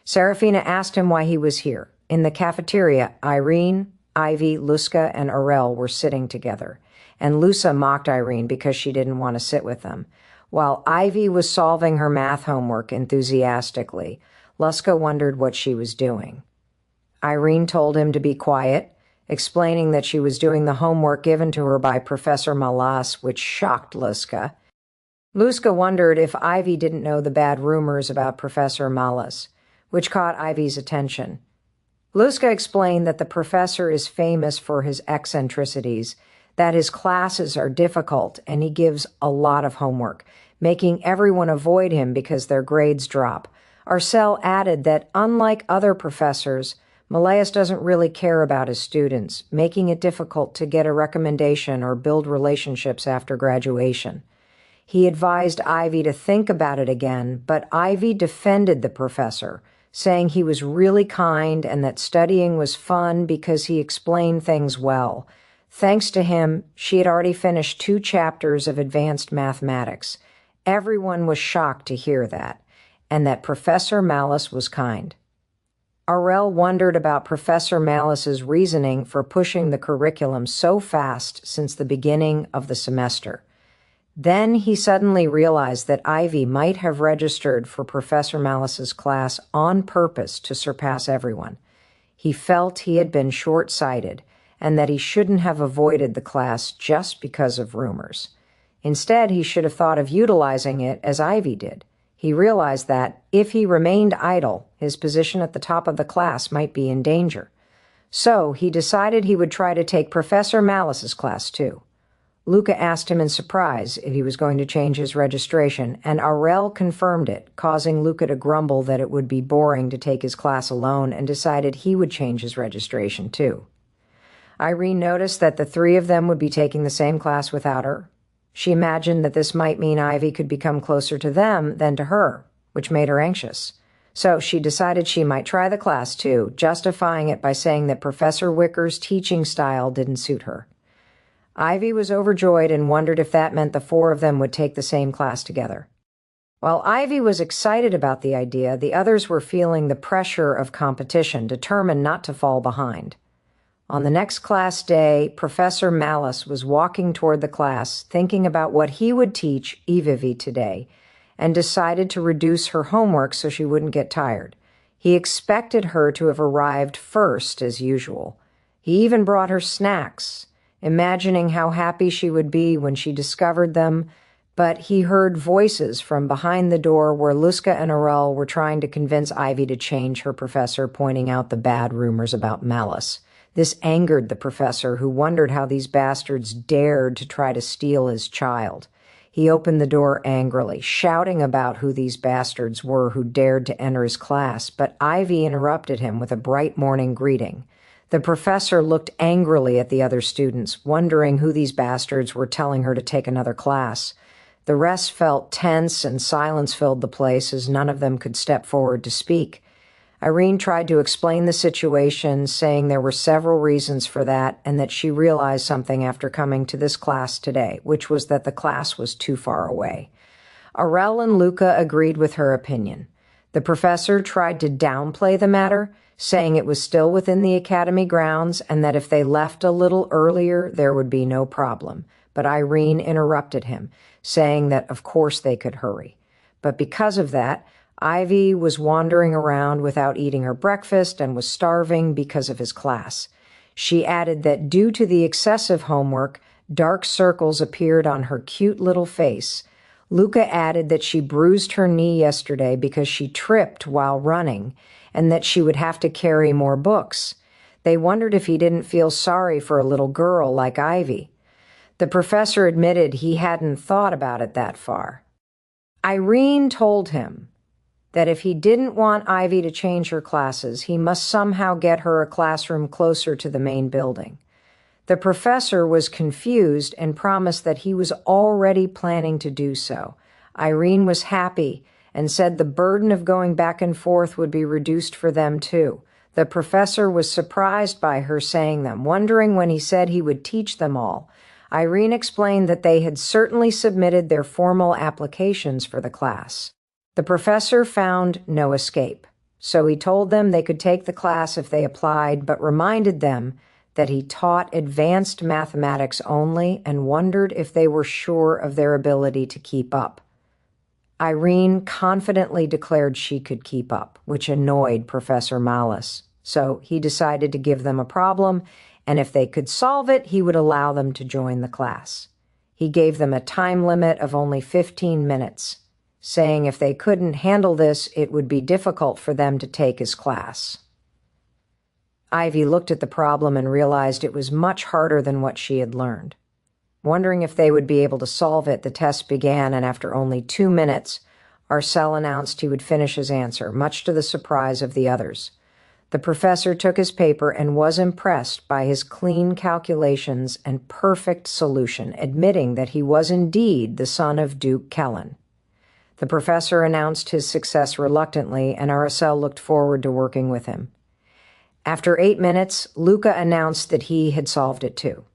Serafina asked him why he was here. In the cafeteria, Irene, Ivy, Luska, and Aurel were sitting together, and Lusa mocked Irene because she didn't want to sit with them. While Ivy was solving her math homework enthusiastically, Luska wondered what she was doing. Irene told him to be quiet, explaining that she was doing the homework given to her by Professor Malas, which shocked Luska. Luska wondered if Ivy didn't know the bad rumors about Professor Malas, which caught Ivy's attention. Luska explained that the professor is famous for his eccentricities, that his classes are difficult, and he gives a lot of homework, making everyone avoid him because their grades drop. Arcel added that, unlike other professors, Malleus doesn't really care about his students, making it difficult to get a recommendation or build relationships after graduation. He advised Ivy to think about it again, but Ivy defended the professor, saying he was really kind and that studying was fun because he explained things well. Thanks to him, she had already finished 2 chapters of advanced mathematics. Everyone was shocked to hear that, and that Professor Malice was kind. Aurel wondered about Professor Malice's reasoning for pushing the curriculum so fast since the beginning of the semester. Then he suddenly realized that Ivy might have registered for Professor Malice's class on purpose to surpass everyone. He felt he had been short-sighted and that he shouldn't have avoided the class just because of rumors. Instead, he should have thought of utilizing it as Ivy did. He realized that, if he remained idle, his position at the top of the class might be in danger. So he decided he would try to take Professor Malice's class too. Luca asked him in surprise if he was going to change his registration, and Aurel confirmed it, causing Luca to grumble that it would be boring to take his class alone, and decided he would change his registration too. Irene noticed that the 3 of them would be taking the same class without her. She imagined that this might mean Ivy could become closer to them than to her, which made her anxious. So she decided she might try the class too, justifying it by saying that Professor Wicker's teaching style didn't suit her. Ivy was overjoyed and wondered if that meant the 4 of them would take the same class together. While Ivy was excited about the idea, the others were feeling the pressure of competition, determined not to fall behind. On the next class day, Professor Malice was walking toward the class, thinking about what he would teach Ivivi today, and decided to reduce her homework so she wouldn't get tired. He expected her to have arrived first, as usual. He even brought her snacks, imagining how happy she would be when she discovered them, but he heard voices from behind the door where Luska and Aurel were trying to convince Ivy to change her professor, pointing out the bad rumors about Malice. This angered the professor, who wondered how these bastards dared to try to steal his child. He opened the door angrily, shouting about who these bastards were who dared to enter his class, but Ivy interrupted him with a bright morning greeting. The professor looked angrily at the other students, wondering who these bastards were telling her to take another class. The rest felt tense and silence filled the place as none of them could step forward to speak. Irene tried to explain the situation, saying there were several reasons for that and that she realized something after coming to this class today, which was that the class was too far away. Aurel and Luca agreed with her opinion. The professor tried to downplay the matter, saying it was still within the academy grounds and that if they left a little earlier, there would be no problem. But Irene interrupted him, saying that of course they could hurry. But because of that, Ivy was wandering around without eating her breakfast and was starving because of his class. She added that due to the excessive homework, dark circles appeared on her cute little face. Luca added that she bruised her knee yesterday because she tripped while running and that she would have to carry more books. They wondered if he didn't feel sorry for a little girl like Ivy. The professor admitted he hadn't thought about it that far. Irene told him that if he didn't want Ivy to change her classes, he must somehow get her a classroom closer to the main building. The professor was confused and promised that he was already planning to do so. Irene was happy and said the burden of going back and forth would be reduced for them too. The professor was surprised by her saying them, wondering when he said he would teach them all. Irene explained that they had certainly submitted their formal applications for the class. The professor found no escape, so he told them they could take the class if they applied, but reminded them that he taught advanced mathematics only and wondered if they were sure of their ability to keep up. Irene confidently declared she could keep up, which annoyed Professor Malice, so he decided to give them a problem, and if they could solve it, he would allow them to join the class. He gave them a time limit of only 15 minutes. Saying if they couldn't handle this, it would be difficult for them to take his class. Ivy looked at the problem and realized it was much harder than what she had learned. Wondering if they would be able to solve it, the test began, and after only 2 minutes, Arcel announced he would finish his answer, much to the surprise of the others. The professor took his paper and was impressed by his clean calculations and perfect solution, admitting that he was indeed the son of Duke Kellen. The professor announced his success reluctantly, and Arcel looked forward to working with him. After 8 minutes, Luca announced that he had solved it too.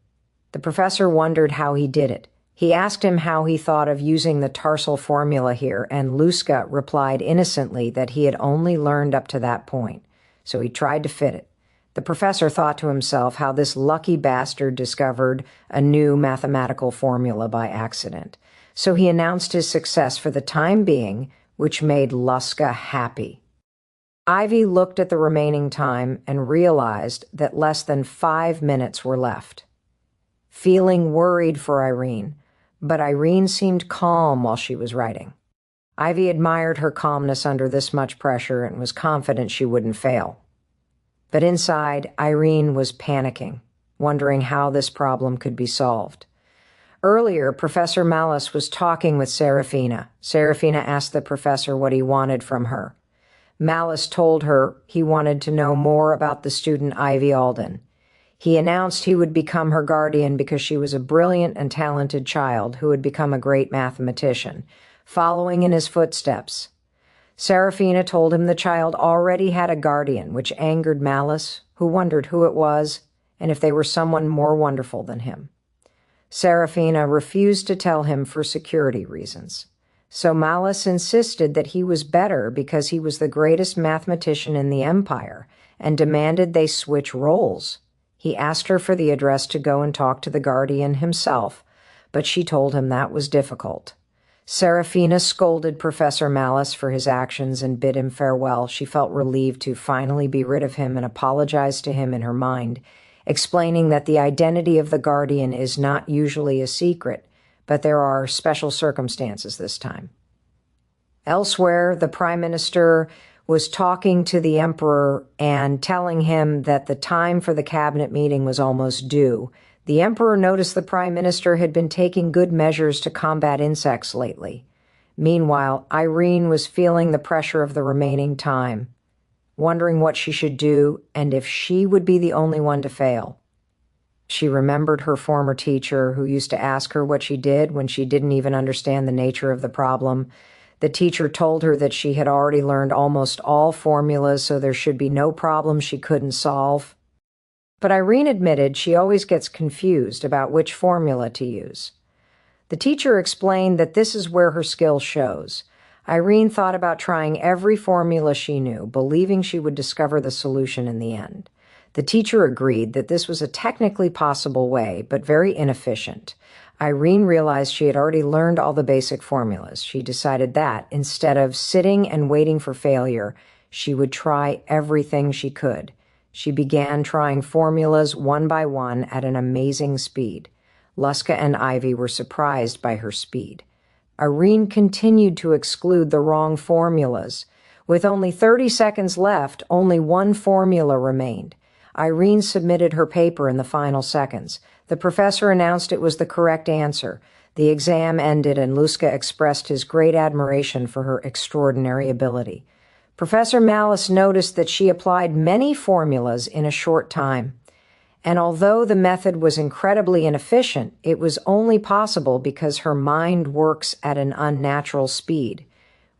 The professor wondered how he did it. He asked him how he thought of using the tarsal formula here, and Luca replied innocently that he had only learned up to that point, so he tried to fit it. The professor thought to himself how this lucky bastard discovered a new mathematical formula by accident. So he announced his success for the time being, which made Luska happy. Ivy looked at the remaining time and realized that less than 5 minutes were left. Feeling worried for Irene, but Irene seemed calm while she was writing. Ivy admired her calmness under this much pressure and was confident she wouldn't fail. But inside, Irene was panicking, wondering how this problem could be solved. Earlier, Professor Malice was talking with Serafina. Serafina asked the professor what he wanted from her. Malice told her he wanted to know more about the student Ivy Alden. He announced he would become her guardian because she was a brilliant and talented child who had become a great mathematician, following in his footsteps. Serafina told him the child already had a guardian, which angered Malice, who wondered who it was and if they were someone more wonderful than him. Serafina refused to tell him for security reasons. So Malice insisted that he was better because he was the greatest mathematician in the empire and demanded they switch roles. He asked her for the address to go and talk to the guardian himself, but she told him that was difficult. Serafina scolded Professor Malice for his actions and bid him farewell. She felt relieved to finally be rid of him and apologized to him in her mind, explaining that the identity of the guardian is not usually a secret, but there are special circumstances this time. Elsewhere, the Prime Minister was talking to the Emperor and telling him that the time for the cabinet meeting was almost due. The Emperor noticed the Prime Minister had been taking good measures to combat insects lately. Meanwhile, Irene was feeling the pressure of the remaining time. wondering what she should do and if she would be the only one to fail. She remembered her former teacher who used to ask her what she did when she didn't even understand the nature of the problem. The teacher told her that she had already learned almost all formulas, so there should be no problem she couldn't solve. But Irene admitted she always gets confused about which formula to use. The teacher explained that this is where her skill shows. Irene thought about trying every formula she knew, believing she would discover the solution in the end. The teacher agreed that this was a technically possible way, but very inefficient. Irene realized she had already learned all the basic formulas. She decided that, instead of sitting and waiting for failure, she would try everything she could. She began trying formulas one by one at an amazing speed. Luska and Ivy were surprised by her speed. Irene continued to exclude the wrong formulas. With only 30 seconds left, only one formula remained. Irene submitted her paper in the final seconds. The professor announced it was the correct answer. The exam ended and Luska expressed his great admiration for her extraordinary ability. Professor Malice noticed that she applied many formulas in a short time. And although the method was incredibly inefficient, it was only possible because her mind works at an unnatural speed,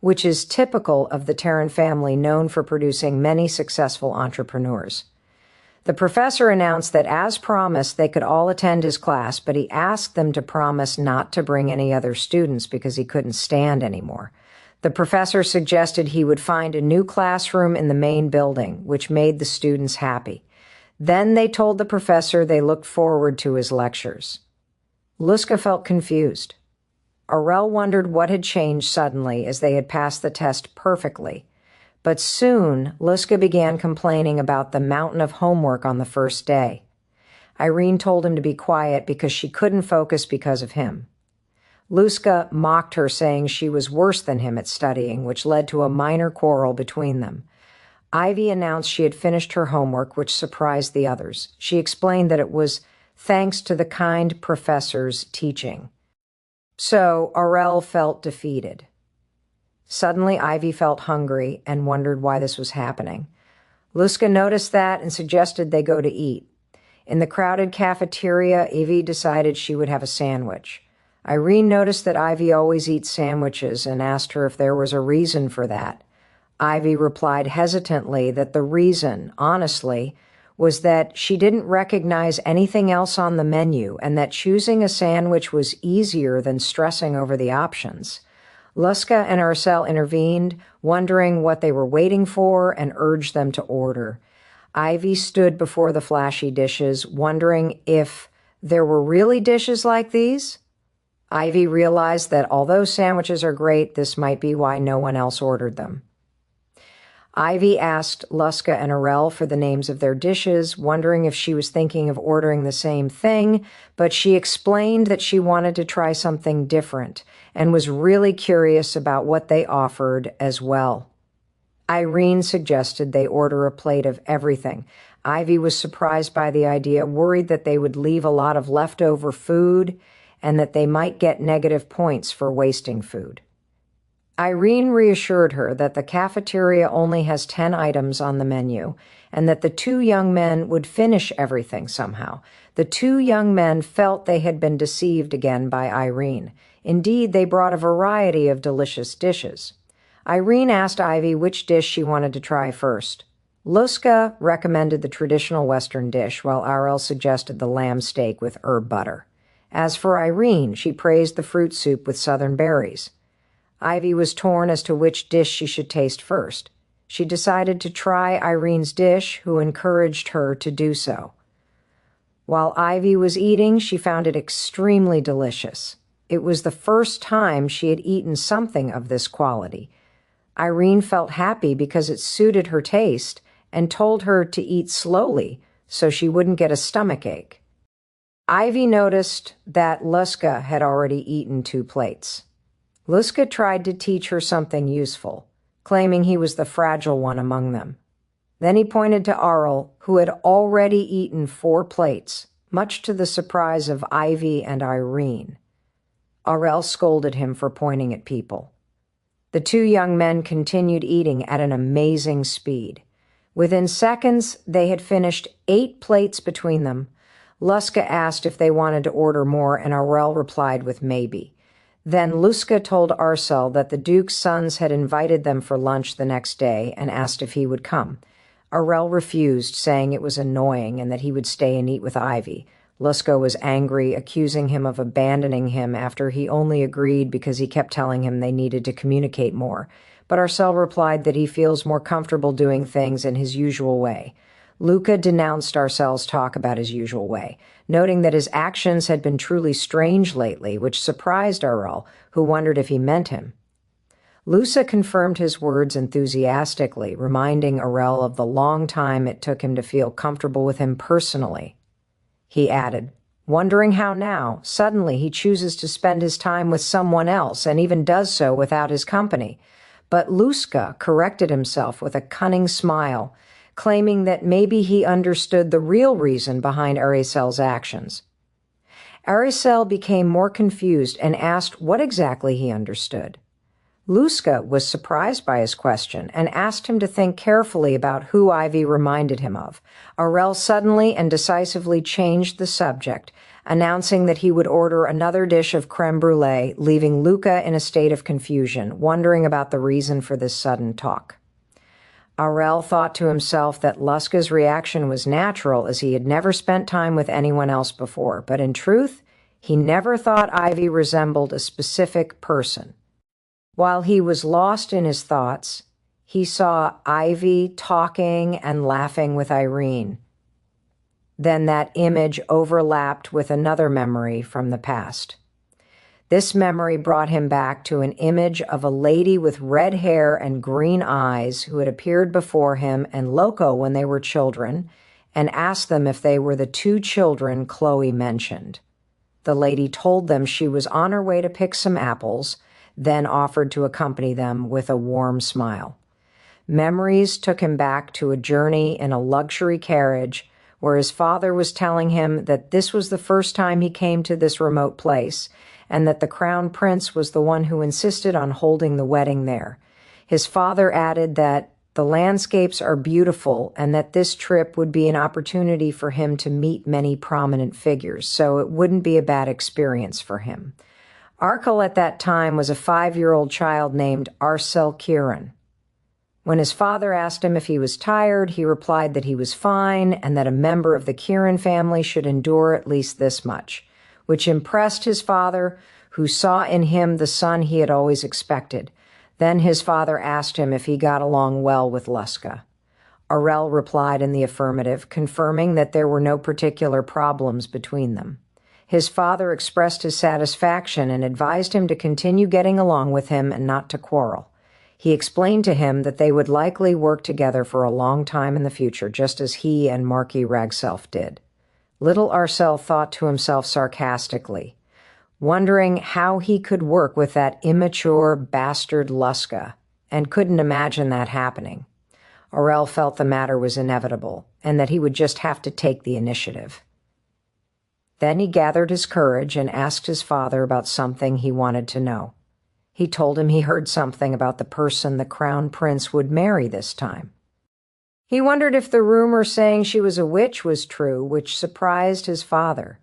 which is typical of the Terran family known for producing many successful entrepreneurs. The professor announced that, as promised, they could all attend his class, but he asked them to promise not to bring any other students because he couldn't stand anymore. The professor suggested he would find a new classroom in the main building, which made the students happy. Then they told the professor they looked forward to his lectures. Luska felt confused. Aurel wondered what had changed suddenly as they had passed the test perfectly. But soon, Luska began complaining about the mountain of homework on the first day. Irene told him to be quiet because she couldn't focus because of him. Luska mocked her, saying she was worse than him at studying, which led to a minor quarrel between them. Ivy announced she had finished her homework, which surprised the others. She explained that it was thanks to the kind professor's teaching. So Aurel felt defeated. Suddenly, Ivy felt hungry and wondered why this was happening. Luska noticed that and suggested they go to eat. In the crowded cafeteria, Ivy decided she would have a sandwich. Irene noticed that Ivy always eats sandwiches and asked her if there was a reason for that. Ivy replied hesitantly that the reason, honestly, was that she didn't recognize anything else on the menu and that choosing a sandwich was easier than stressing over the options. Luska and Arcel intervened, wondering what they were waiting for, and urged them to order. Ivy stood before the flashy dishes, wondering if there were really dishes like these. Ivy realized that although sandwiches are great, this might be why no one else ordered them. Ivy asked Luska and Aurel for the names of their dishes, wondering if she was thinking of ordering the same thing, but she explained that she wanted to try something different and was really curious about what they offered as well. Irene suggested they order a plate of everything. Ivy was surprised by the idea, worried that they would leave a lot of leftover food and that they might get negative points for wasting food. Irene reassured her that the cafeteria only has 10 items on the menu and that the two young men would finish everything somehow. The two young men felt they had been deceived again by Irene. Indeed, they brought a variety of delicious dishes. Irene asked Ivy which dish she wanted to try first. Luska recommended the traditional Western dish, while Aurel suggested the lamb steak with herb butter. As for Irene, she praised the fruit soup with southern berries. Ivy was torn as to which dish she should taste first. She decided to try Irene's dish, who encouraged her to do so. While Ivy was eating, she found it extremely delicious. It was the first time she had eaten something of this quality. Irene felt happy because it suited her taste and told her to eat slowly so she wouldn't get a stomachache. Ivy noticed that Luska had already eaten 2 plates. Luska tried to teach her something useful, claiming he was the fragile one among them. Then he pointed to Aurel, who had already eaten 4 plates, much to the surprise of Ivy and Irene. Aurel scolded him for pointing at people. The 2 young men continued eating at an amazing speed. Within seconds, they had finished 8 plates between them. Luska asked if they wanted to order more, and Aurel replied with maybe. Then Luska told Arcel that the Duke's sons had invited them for lunch the next day and asked if he would come. Aurel refused, saying it was annoying and that he would stay and eat with Ivy. Luska was angry, accusing him of abandoning him after he only agreed because he kept telling him they needed to communicate more. But Arcel replied that he feels more comfortable doing things in his usual way. Luca denounced Arcel's talk about his usual way, noting that his actions had been truly strange lately, which surprised Aurel, who wondered if he meant him. Luca confirmed his words enthusiastically, reminding Aurel of the long time it took him to feel comfortable with him personally. He added, wondering how now, suddenly he chooses to spend his time with someone else and even does so without his company. But Luska corrected himself with a cunning smile, claiming that maybe he understood the real reason behind Aricel's actions. Aricel became more confused and asked what exactly he understood. Luska was surprised by his question and asked him to think carefully about who Ivy reminded him of. Aurel suddenly and decisively changed the subject, announcing that he would order another dish of creme brulee, leaving Luca in a state of confusion, wondering about the reason for this sudden talk. Aurel thought to himself that Luska's reaction was natural, as he had never spent time with anyone else before, but in truth, he never thought Ivy resembled a specific person. While he was lost in his thoughts, he saw Ivy talking and laughing with Irene. Then that image overlapped with another memory from the past. This memory brought him back to an image of a lady with red hair and green eyes who had appeared before him and Loco when they were children and asked them if they were the 2 children Chloe mentioned. The lady told them she was on her way to pick some apples, then offered to accompany them with a warm smile. Memories took him back to a journey in a luxury carriage where his father was telling him that this was the first time he came to this remote place and that the crown prince was the one who insisted on holding the wedding there. His father added that the landscapes are beautiful and that this trip would be an opportunity for him to meet many prominent figures, so it wouldn't be a bad experience for him. Arkel at that time was a 5-year-old child named Arcel Kieran. When his father asked him if he was tired, he replied that he was fine and that a member of the Kieran family should endure at least this much, which impressed his father, who saw in him the son he had always expected. Then his father asked him if he got along well with Luska. Aurel replied in the affirmative, confirming that there were no particular problems between them. His father expressed his satisfaction and advised him to continue getting along with him and not to quarrel. He explained to him that they would likely work together for a long time in the future, just as he and Marquis Ragself did. Little Arcel thought to himself sarcastically, wondering how he could work with that immature bastard Luska, and couldn't imagine that happening. Aurel felt the matter was inevitable, and that he would just have to take the initiative. Then he gathered his courage and asked his father about something he wanted to know. He told him he heard something about the person the crown prince would marry this time. He wondered if the rumor saying she was a witch was true, which surprised his father.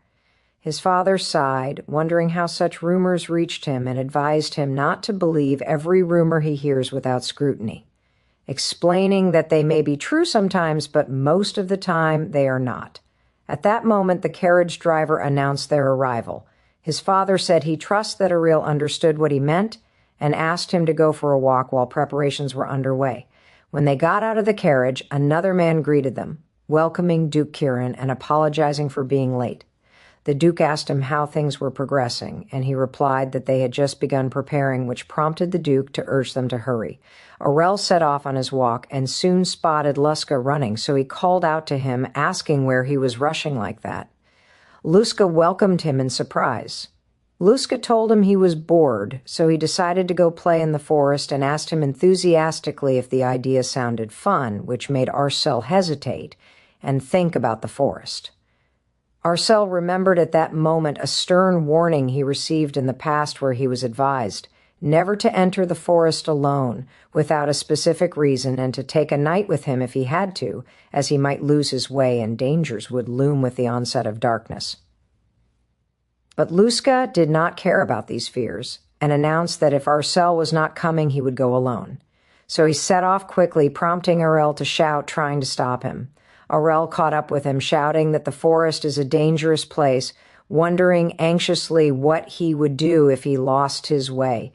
His father sighed, wondering how such rumors reached him, and advised him not to believe every rumor he hears without scrutiny, explaining that they may be true sometimes, but most of the time they are not. At that moment, the carriage driver announced their arrival. His father said he trusts that Aurel understood what he meant and asked him to go for a walk while preparations were underway. When they got out of the carriage, another man greeted them, welcoming Duke Kieran and apologizing for being late. The Duke asked him how things were progressing, and he replied that they had just begun preparing, which prompted the Duke to urge them to hurry. Aurel set off on his walk and soon spotted Luska running, so he called out to him, asking where he was rushing like that. Luska welcomed him in surprise. Luska told him he was bored, so he decided to go play in the forest and asked him enthusiastically if the idea sounded fun, which made Arcel hesitate and think about the forest. Arcel remembered at that moment a stern warning he received in the past where he was advised, never to enter the forest alone without a specific reason, and to take a night with him if he had to, as he might lose his way and dangers would loom with the onset of darkness. But Luska did not care about these fears and announced that if Arcel was not coming, he would go alone. So he set off quickly, prompting Aurel to shout, trying to stop him. Aurel caught up with him, shouting that the forest is a dangerous place, wondering anxiously what he would do if he lost his way.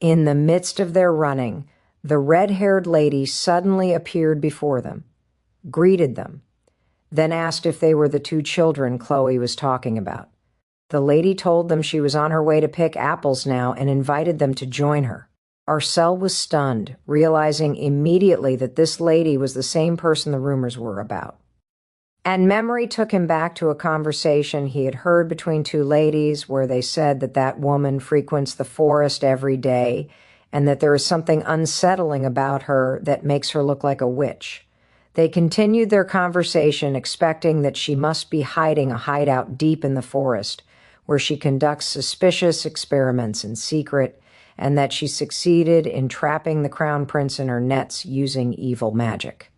In the midst of their running, the red-haired lady suddenly appeared before them, greeted them, then asked if they were the two children Chloe was talking about. The lady told them she was on her way to pick apples now and invited them to join her. Arcel was stunned, realizing immediately that this lady was the same person the rumors were about. And memory took him back to a conversation he had heard between two ladies where they said that that woman frequents the forest every day and that there is something unsettling about her that makes her look like a witch. They continued their conversation, expecting that she must be hiding a hideout deep in the forest, where she conducts suspicious experiments in secret, and that she succeeded in trapping the crown prince in her nets using evil magic.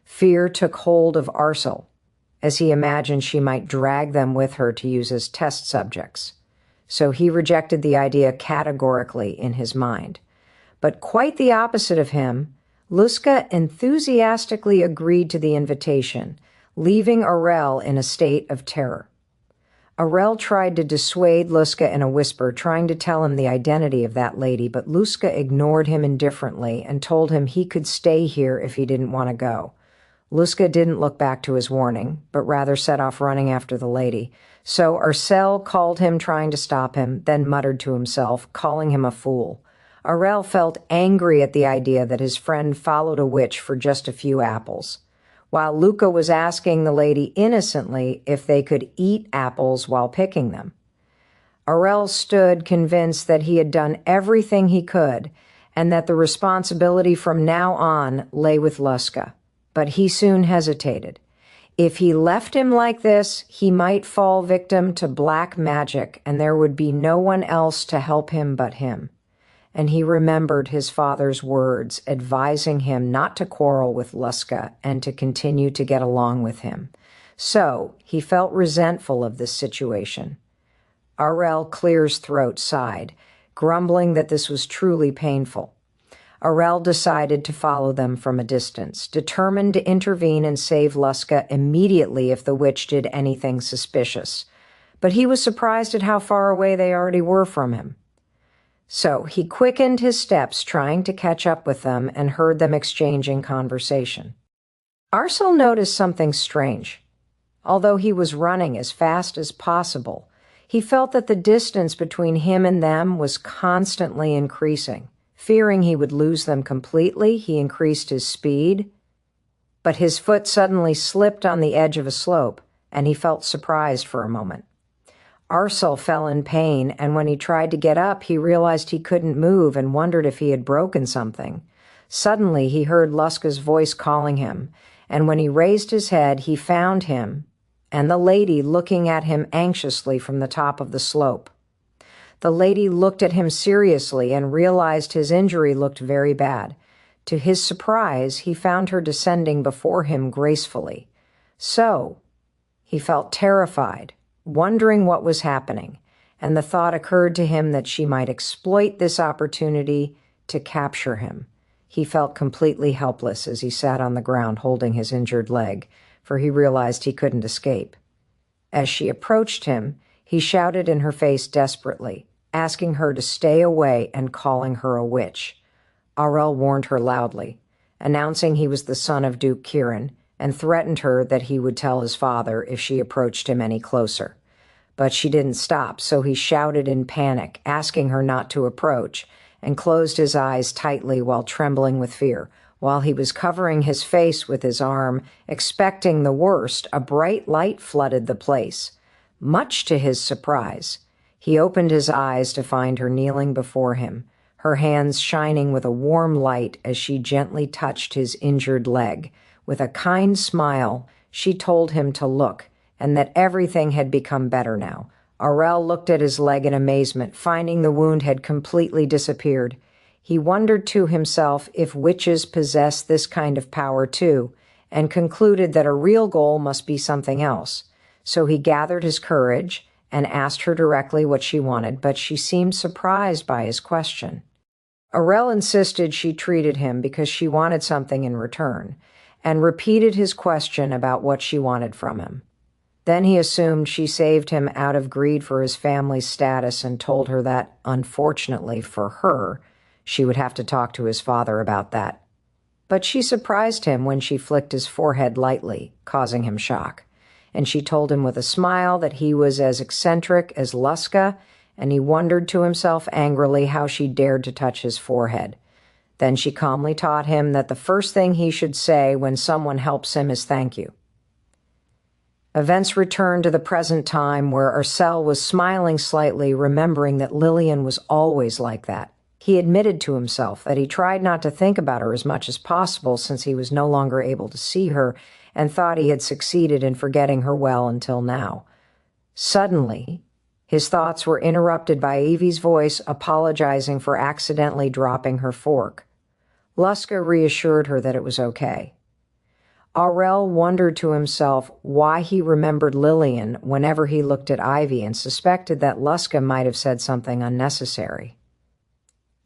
Fear took hold of Arcel, as he imagined she might drag them with her to use as test subjects. So he rejected the idea categorically in his mind. But quite the opposite of him, Luska enthusiastically agreed to the invitation, leaving Aurel in a state of terror. Aurel tried to dissuade Luska in a whisper, trying to tell him the identity of that lady, but Luska ignored him indifferently and told him he could stay here if he didn't want to go. Luska didn't look back to his warning, but rather set off running after the lady. So Arcel called him, trying to stop him, then muttered to himself, calling him a fool. Aurel felt angry at the idea that his friend followed a witch for just a few apples, while Luca was asking the lady innocently if they could eat apples while picking them. Aurel stood convinced that he had done everything he could and that the responsibility from now on lay with Luska. But he soon hesitated. If he left him like this, he might fall victim to black magic, and there would be no one else to help him but him. And he remembered his father's words advising him not to quarrel with Luska and to continue to get along with him. So he felt resentful of this situation. Aurel Clear's throat sighed, grumbling that this was truly painful. Aurel decided to follow them from a distance, determined to intervene and save Luska immediately if the witch did anything suspicious. But he was surprised at how far away they already were from him. So he quickened his steps, trying to catch up with them, and heard them exchanging conversation. Arcel noticed something strange. Although he was running as fast as possible, he felt that the distance between him and them was constantly increasing. Fearing he would lose them completely, he increased his speed, but his foot suddenly slipped on the edge of a slope, and he felt surprised for a moment. Arcel fell in pain, and when he tried to get up, he realized he couldn't move and wondered if he had broken something. Suddenly, he heard Luska's voice calling him, and when he raised his head, he found him and the lady looking at him anxiously from the top of the slope. The lady looked at him seriously and realized his injury looked very bad. To his surprise, he found her descending before him gracefully. So, he felt terrified, wondering what was happening, and the thought occurred to him that she might exploit this opportunity to capture him. He felt completely helpless as he sat on the ground holding his injured leg, for he realized he couldn't escape. As she approached him, he shouted in her face desperately, asking her to stay away and calling her a witch. Aurel warned her loudly, announcing he was the son of Duke Kieran, and threatened her that he would tell his father if she approached him any closer. But she didn't stop, so he shouted in panic, asking her not to approach, and closed his eyes tightly while trembling with fear. While he was covering his face with his arm, expecting the worst, a bright light flooded the place. Much to his surprise, he opened his eyes to find her kneeling before him, her hands shining with a warm light as she gently touched his injured leg. With a kind smile, she told him to look, and that everything had become better now. Aurel looked at his leg in amazement, finding the wound had completely disappeared. He wondered to himself if witches possess this kind of power too, and concluded that a real goal must be something else. So he gathered his courage and asked her directly what she wanted, but she seemed surprised by his question. Aurel insisted she treated him because she wanted something in return, and repeated his question about what she wanted from him. Then he assumed she saved him out of greed for his family's status and told her that, unfortunately for her, she would have to talk to his father about that. But she surprised him when she flicked his forehead lightly, causing him shock. And she told him with a smile that he was as eccentric as Luska, and he wondered to himself angrily how she dared to touch his forehead. Then she calmly taught him that the first thing he should say when someone helps him is thank you. Events returned to the present time where Ursel was smiling slightly, remembering that Lillian was always like that. He admitted to himself that he tried not to think about her as much as possible since he was no longer able to see her, and thought he had succeeded in forgetting her well until now. Suddenly, his thoughts were interrupted by Evie's voice apologizing for accidentally dropping her fork. Luska reassured her that it was okay. Aurel wondered to himself why he remembered Lillian whenever he looked at Ivy and suspected that Luska might have said something unnecessary.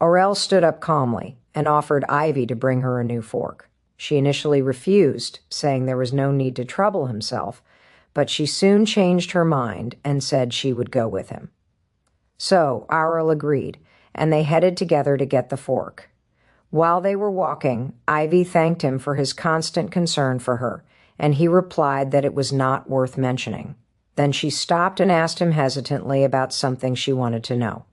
Aurel stood up calmly and offered Ivy to bring her a new fork. She initially refused, saying there was no need to trouble himself, but she soon changed her mind and said she would go with him. So Aurel agreed, and they headed together to get the fork. While they were walking, Ivy thanked him for his constant concern for her, and he replied that it was not worth mentioning. Then she stopped and asked him hesitantly about something she wanted to know.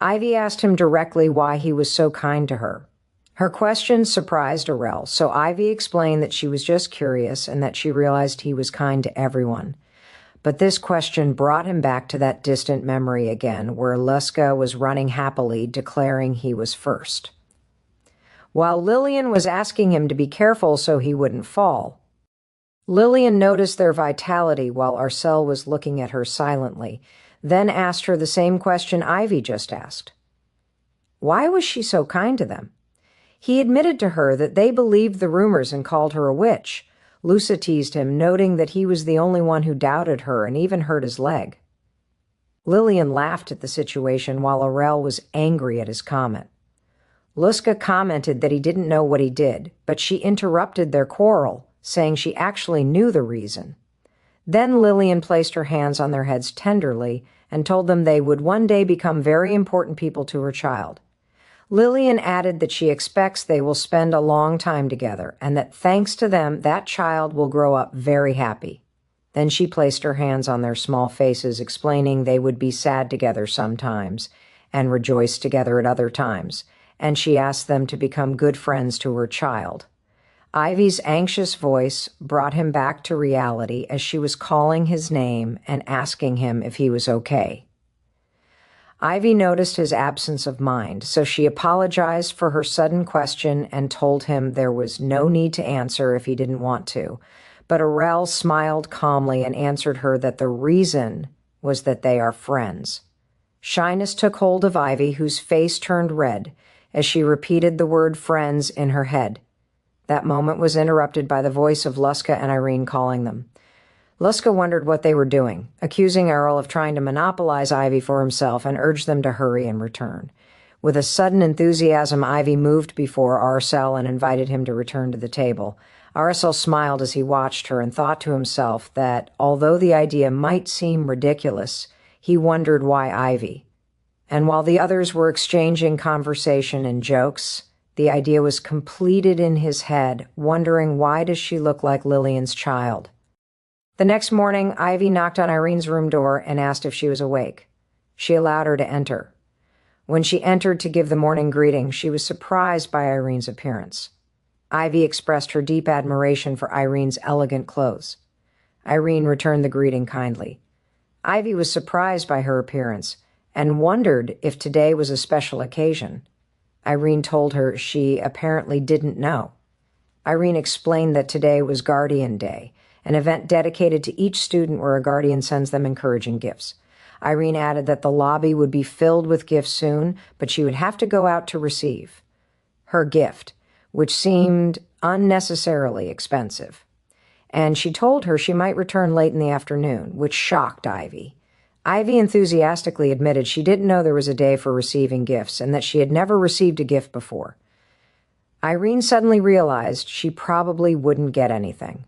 Ivy asked him directly why he was so kind to her. Her question surprised Aurel, so Ivy explained that she was just curious and that she realized he was kind to everyone. But this question brought him back to that distant memory again, where Luska was running happily, declaring he was first. While Lillian was asking him to be careful so he wouldn't fall, Lillian noticed their vitality while Ursel was looking at her silently, then asked her the same question Ivy just asked. Why was she so kind to them? He admitted to her that they believed the rumors and called her a witch. Lusa teased him, noting that he was the only one who doubted her and even hurt his leg. Lillian laughed at the situation while Aurel was angry at his comment. Luska commented that he didn't know what he did, but she interrupted their quarrel, saying she actually knew the reason. Then Lillian placed her hands on their heads tenderly and told them they would one day become very important people to her child. Lillian added that she expects they will spend a long time together and that thanks to them, that child will grow up very happy. Then she placed her hands on their small faces, explaining they would be sad together sometimes and rejoice together at other times, and she asked them to become good friends to her child. Ivy's anxious voice brought him back to reality as she was calling his name and asking him if he was okay. Ivy noticed his absence of mind, so she apologized for her sudden question and told him there was no need to answer if he didn't want to. But Aurel smiled calmly and answered her that the reason was that they are friends. Shyness took hold of Ivy, whose face turned red as she repeated the word friends in her head. That moment was interrupted by the voice of Luska and Irene calling them. Luska wondered what they were doing, accusing Errol of trying to monopolize Ivy for himself, and urged them to hurry and return. With a sudden enthusiasm, Ivy moved before Arcel and invited him to return to the table. Arcel smiled as he watched her and thought to himself that, although the idea might seem ridiculous, he wondered why Ivy. And while the others were exchanging conversation and jokes, the idea was completed in his head, wondering why does she look like Lillian's child. The next morning, Ivy knocked on Irene's room door and asked if she was awake. She allowed her to enter. When she entered to give the morning greeting, she was surprised by Irene's appearance. Ivy expressed her deep admiration for Irene's elegant clothes. Irene returned the greeting kindly. Ivy was surprised by her appearance and wondered if today was a special occasion. Irene told her she apparently didn't know. Irene explained that today was Guardian Day, an event dedicated to each student where a guardian sends them encouraging gifts. Irene added that the lobby would be filled with gifts soon, but she would have to go out to receive her gift, which seemed unnecessarily expensive. And she told her she might return late in the afternoon, which shocked Ivy. Ivy enthusiastically admitted she didn't know there was a day for receiving gifts and that she had never received a gift before. Irene suddenly realized she probably wouldn't get anything.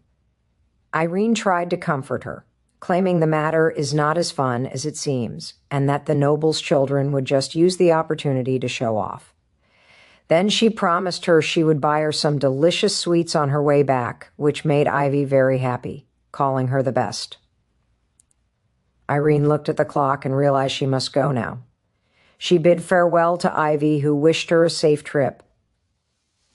Irene tried to comfort her, claiming the matter is not as fun as it seems, and that the noble's children would just use the opportunity to show off. Then she promised her she would buy her some delicious sweets on her way back, which made Ivy very happy, calling her the best. Irene looked at the clock and realized she must go now. She bid farewell to Ivy, who wished her a safe trip.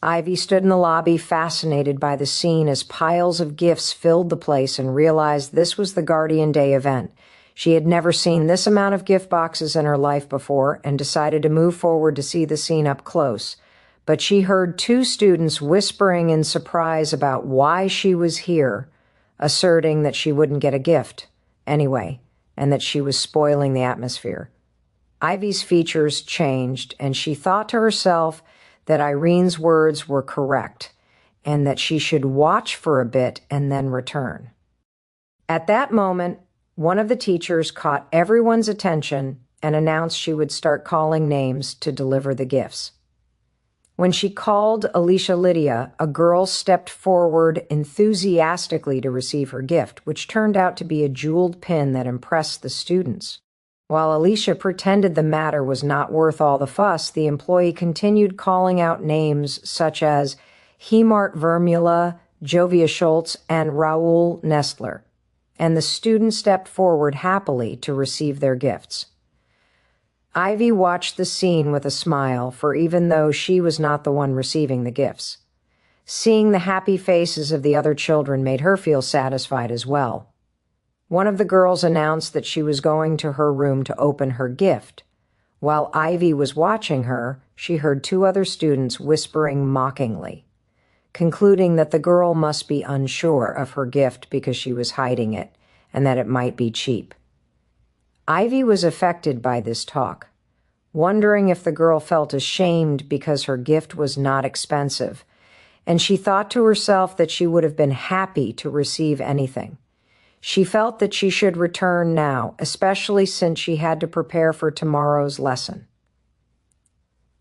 Ivy stood in the lobby, fascinated by the scene as piles of gifts filled the place, and realized this was the Guardian Day event. She had never seen this amount of gift boxes in her life before and decided to move forward to see the scene up close. But she heard two students whispering in surprise about why she was here, asserting that she wouldn't get a gift anyway, and that she was spoiling the atmosphere. Ivy's features changed, and she thought to herself that Irene's words were correct, and that she should watch for a bit and then return. At that moment, one of the teachers caught everyone's attention and announced she would start calling names to deliver the gifts. When she called Alicia Lydia, a girl stepped forward enthusiastically to receive her gift, which turned out to be a jeweled pin that impressed the students. While Alicia pretended the matter was not worth all the fuss, the employee continued calling out names such as Hemart Vermula, Jovia Schultz, and Raoul Nestler, and the students stepped forward happily to receive their gifts. Ivy watched the scene with a smile, for even though she was not the one receiving the gifts, seeing the happy faces of the other children made her feel satisfied as well. One of the girls announced that she was going to her room to open her gift. While Ivy was watching her, she heard two other students whispering mockingly, concluding that the girl must be unsure of her gift because she was hiding it, and that it might be cheap. Ivy was affected by this talk, wondering if the girl felt ashamed because her gift was not expensive, and she thought to herself that she would have been happy to receive anything. She felt that she should return now, especially since she had to prepare for tomorrow's lesson.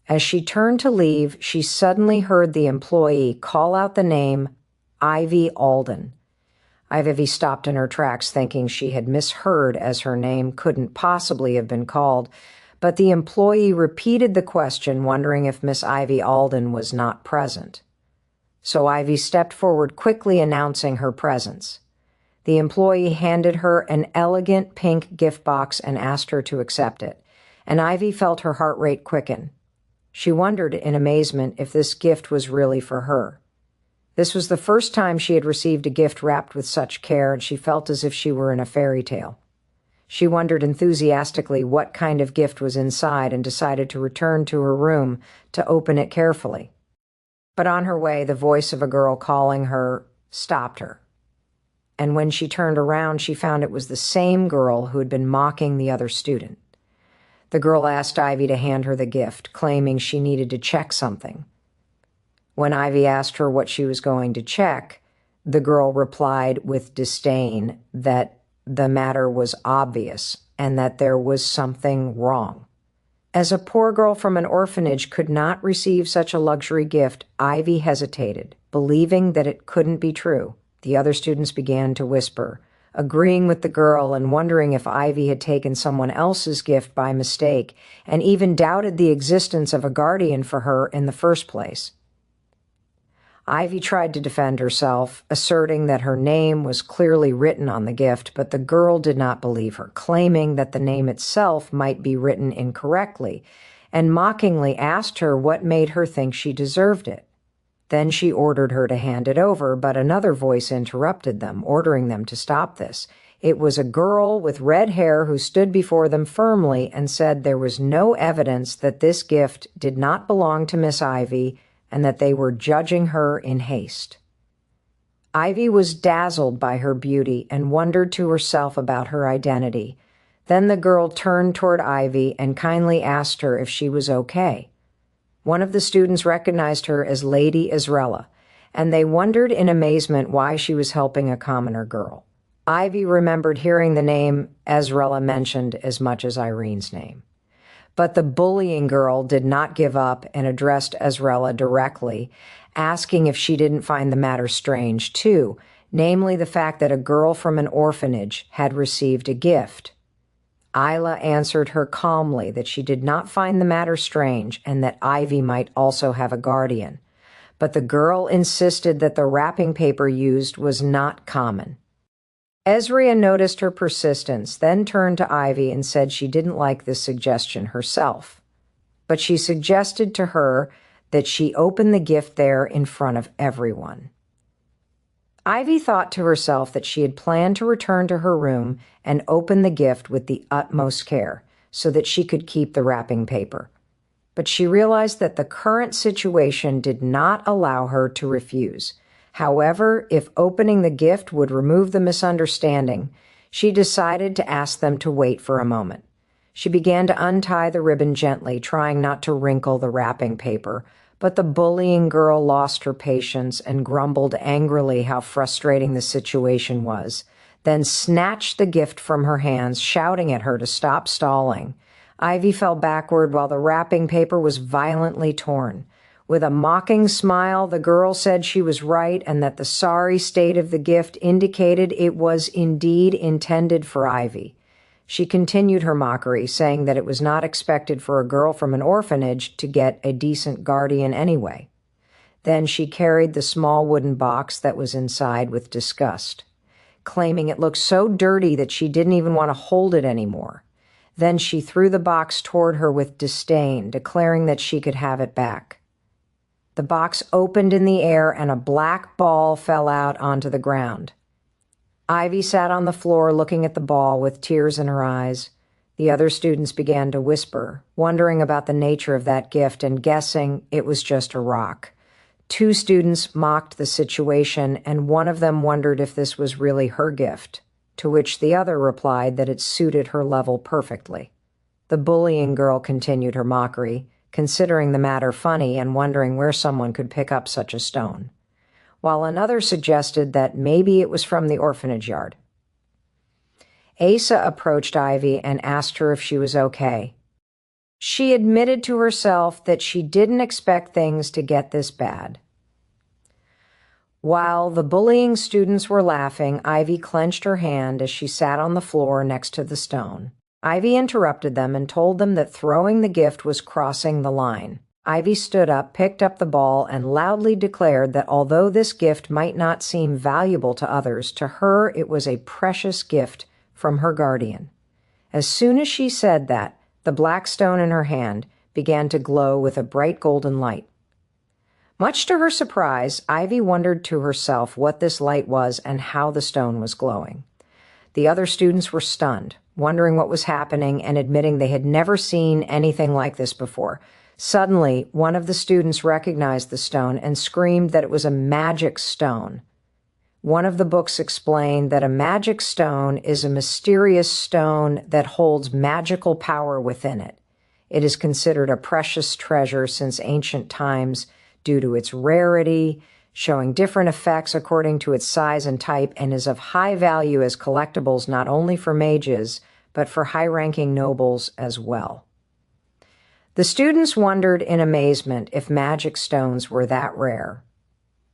As she turned to leave, she suddenly heard the employee call out the name Ivy Alden. Ivy stopped in her tracks, thinking she had misheard, as her name couldn't possibly have been called, but the employee repeated the question, wondering if Miss Ivy Alden was not present. So Ivy stepped forward, quickly announcing her presence. The employee handed her an elegant pink gift box and asked her to accept it, and Ivy felt her heart rate quicken. She wondered in amazement if this gift was really for her. This was the first time she had received a gift wrapped with such care, and she felt as if she were in a fairy tale. She wondered enthusiastically what kind of gift was inside and decided to return to her room to open it carefully. But on her way, the voice of a girl calling her stopped her. And when she turned around, she found it was the same girl who had been mocking the other student. The girl asked Ivy to hand her the gift, claiming she needed to check something. When Ivy asked her what she was going to check, the girl replied with disdain that the matter was obvious and that there was something wrong. As a poor girl from an orphanage could not receive such a luxury gift, Ivy hesitated, believing that it couldn't be true. The other students began to whisper, agreeing with the girl and wondering if Ivy had taken someone else's gift by mistake, and even doubted the existence of a guardian for her in the first place. Ivy tried to defend herself, asserting that her name was clearly written on the gift, but the girl did not believe her, claiming that the name itself might be written incorrectly, and mockingly asked her what made her think she deserved it. Then she ordered her to hand it over, but another voice interrupted them, ordering them to stop this. It was a girl with red hair who stood before them firmly and said there was no evidence that this gift did not belong to Miss Ivy and that they were judging her in haste. Ivy was dazzled by her beauty and wondered to herself about her identity. Then the girl turned toward Ivy and kindly asked her if she was okay. One of the students recognized her as Lady Ezrella, and they wondered in amazement why she was helping a commoner girl. Ivy remembered hearing the name Ezrella mentioned as much as Irene's name. But the bullying girl did not give up and addressed Ezrella directly, asking if she didn't find the matter strange too, namely the fact that a girl from an orphanage had received a gift. Isla answered her calmly that she did not find the matter strange and that Ivy might also have a guardian. But the girl insisted that the wrapping paper used was not common. Ezria noticed her persistence, then turned to Ivy and said she didn't like this suggestion herself. But she suggested to her that she open the gift there in front of everyone. Ivy thought to herself that she had planned to return to her room and open the gift with the utmost care so that she could keep the wrapping paper. But she realized that the current situation did not allow her to refuse. However, if opening the gift would remove the misunderstanding, she decided to ask them to wait for a moment. She began to untie the ribbon gently, trying not to wrinkle the wrapping paper, but the bullying girl lost her patience and grumbled angrily how frustrating the situation was, then snatched the gift from her hands, shouting at her to stop stalling. Ivy fell backward while the wrapping paper was violently torn. With a mocking smile, the girl said she was right and that the sorry state of the gift indicated it was indeed intended for Ivy. She continued her mockery, saying that it was not expected for a girl from an orphanage to get a decent guardian anyway. Then she carried the small wooden box that was inside with disgust, claiming it looked so dirty that she didn't even want to hold it anymore. Then she threw the box toward her with disdain, declaring that she could have it back. The box opened in the air and a black ball fell out onto the ground. Ivy sat on the floor looking at the ball with tears in her eyes. The other students began to whisper, wondering about the nature of that gift and guessing it was just a rock. 2 students mocked the situation, and one of them wondered if this was really her gift, to which the other replied that it suited her level perfectly. The bullying girl continued her mockery, considering the matter funny and wondering where someone could pick up such a stone, while another suggested that maybe it was from the orphanage yard. Asa approached Ivy and asked her if she was okay. She admitted to herself that she didn't expect things to get this bad. While the bullying students were laughing, Ivy clenched her hand as she sat on the floor next to the stone. Ivy interrupted them and told them that throwing the gift was crossing the line. Ivy stood up, picked up the ball, and loudly declared that although this gift might not seem valuable to others, to her it was a precious gift from her guardian. As soon as she said that, the black stone in her hand began to glow with a bright golden light. Much to her surprise, Ivy wondered to herself what this light was and how the stone was glowing. The other students were stunned, wondering what was happening and admitting they had never seen anything like this before. Suddenly, one of the students recognized the stone and screamed that it was a magic stone. One of the books explained that a magic stone is a mysterious stone that holds magical power within it. It is considered a precious treasure since ancient times due to its rarity, showing different effects according to its size and type, and is of high value as collectibles not only for mages, but for high-ranking nobles as well. The students wondered in amazement if magic stones were that rare.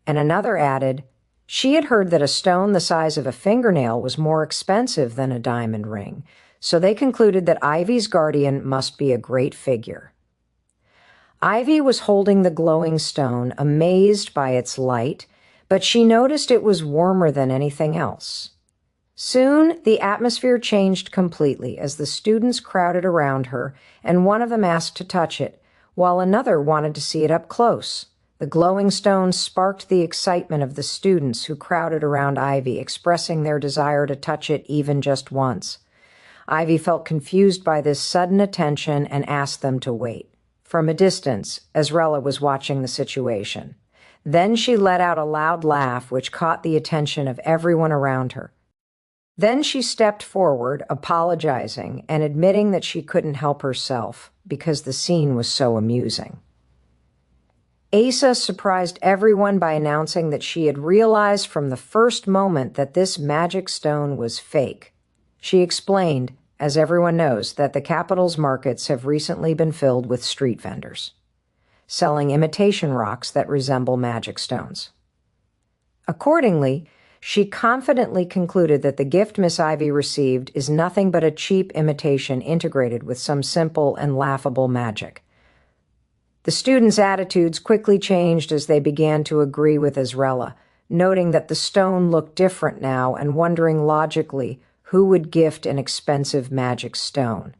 And another added, she had heard that a stone the size of a fingernail was more expensive than a diamond ring, so they concluded that Ivy's guardian must be a great figure. Ivy was holding the glowing stone, amazed by its light, but she noticed it was warmer than anything else. Soon, the atmosphere changed completely as the students crowded around her, and one of them asked to touch it, while another wanted to see it up close. The glowing stone sparked the excitement of the students who crowded around Ivy, expressing their desire to touch it even just once. Ivy felt confused by this sudden attention and asked them to wait. From a distance, Ezrella was watching the situation. Then she let out a loud laugh which caught the attention of everyone around her. Then she stepped forward, apologizing and admitting that she couldn't help herself because the scene was so amusing. Asa surprised everyone by announcing that she had realized from the first moment that this magic stone was fake. She explained, as everyone knows, that the capital's markets have recently been filled with street vendors, selling imitation rocks that resemble magic stones. Accordingly, she confidently concluded that the gift Miss Ivy received is nothing but a cheap imitation integrated with some simple and laughable magic. The students' attitudes quickly changed as they began to agree with Ezrella, noting that the stone looked different now and wondering logically who would gift an expensive magic stone.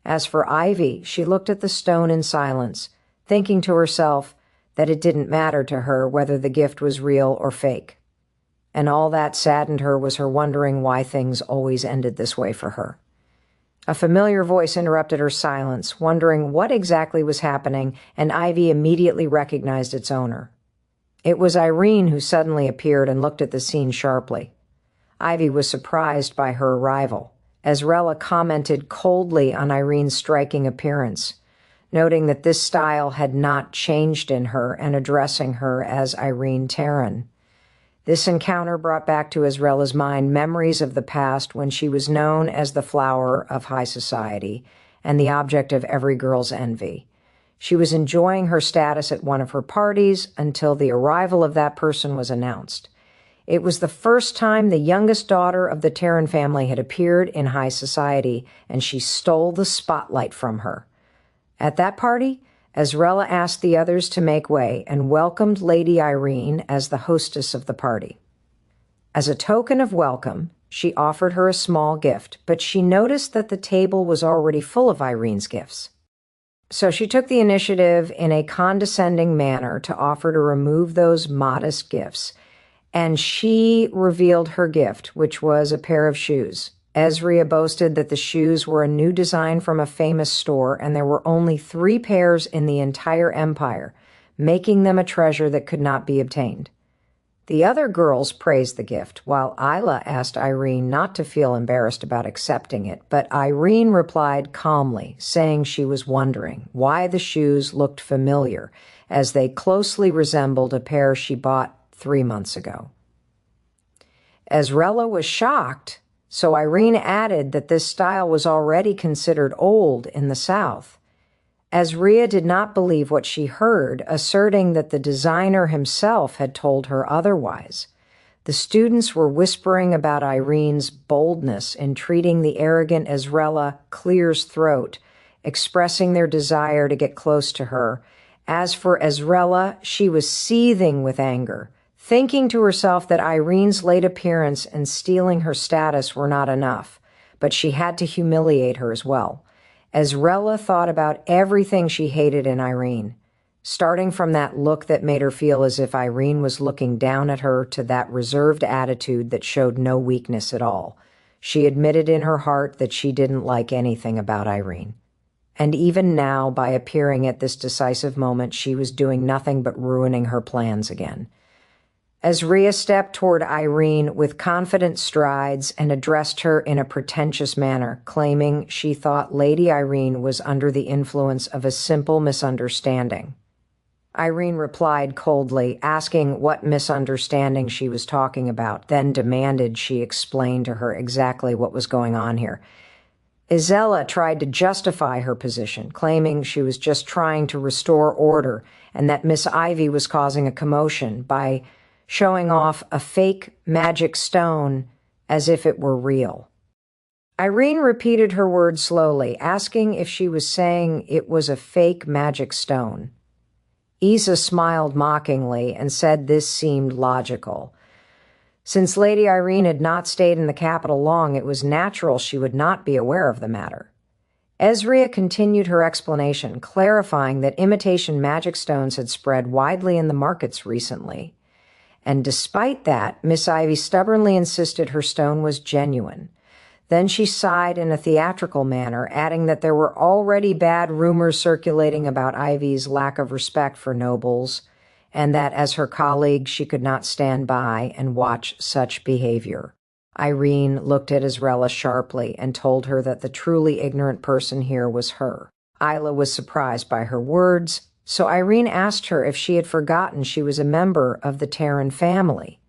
As for Ivy, she looked at the stone in silence, thinking to herself that it didn't matter to her whether the gift was real or fake. And all that saddened her was her wondering why things always ended this way for her. A familiar voice interrupted her silence, wondering what exactly was happening, and Ivy immediately recognized its owner. It was Irene who suddenly appeared and looked at the scene sharply. Ivy was surprised by her arrival. Ezrella commented coldly on Irene's striking appearance, noting that this style had not changed in her and addressing her as Irene Taryn. This encounter brought back to Ezrella's mind memories of the past when she was known as the flower of high society and the object of every girl's envy. She was enjoying her status at one of her parties until the arrival of that person was announced. It was the first time the youngest daughter of the Taryn family had appeared in high society, and she stole the spotlight from her. At that party, Ezrella asked the others to make way and welcomed Lady Irene as the hostess of the party. As a token of welcome, she offered her a small gift, but she noticed that the table was already full of Irene's gifts. So she took the initiative in a condescending manner to offer to remove those modest gifts, and she revealed her gift, which was a pair of shoes. Ezria boasted that the shoes were a new design from a famous store, and there were only 3 pairs in the entire empire, making them a treasure that could not be obtained. The other girls praised the gift, while Isla asked Irene not to feel embarrassed about accepting it, but Irene replied calmly, saying she was wondering why the shoes looked familiar, as they closely resembled a pair she bought 3 months ago. Ezrella was shocked, so Irene added that this style was already considered old in the South. Ezria did not believe what she heard, asserting that the designer himself had told her otherwise. The students were whispering about Irene's boldness in treating the arrogant Ezrella Clear's throat, expressing their desire to get close to her. As for Ezrella, she was seething with anger, thinking to herself that Irene's late appearance and stealing her status were not enough, but she had to humiliate her as well. Ezrella thought about everything she hated in Irene, starting from that look that made her feel as if Irene was looking down at her to that reserved attitude that showed no weakness at all. She admitted in her heart that she didn't like anything about Irene. And even now, by appearing at this decisive moment, she was doing nothing but ruining her plans again. Ezria stepped toward Irene with confident strides and addressed her in a pretentious manner, claiming she thought Lady Irene was under the influence of a simple misunderstanding. Irene replied coldly, asking what misunderstanding she was talking about, then demanded she explain to her exactly what was going on here. Ezrella tried to justify her position, claiming she was just trying to restore order and that Miss Ivy was causing a commotion by showing off a fake magic stone as if it were real. Irene repeated her words slowly, asking if she was saying it was a fake magic stone. Isa smiled mockingly and said this seemed logical. Since Lady Irene had not stayed in the capital long, it was natural she would not be aware of the matter. Ezria continued her explanation, clarifying that imitation magic stones had spread widely in the markets recently. And despite that, Miss Ivy stubbornly insisted her stone was genuine. Then she sighed in a theatrical manner, adding that there were already bad rumors circulating about Ivy's lack of respect for nobles, and that as her colleague, she could not stand by and watch such behavior. Irene looked at Israela sharply and told her that the truly ignorant person here was her. Isla was surprised by her words, so Irene asked her if she had forgotten she was a member of the Terran family.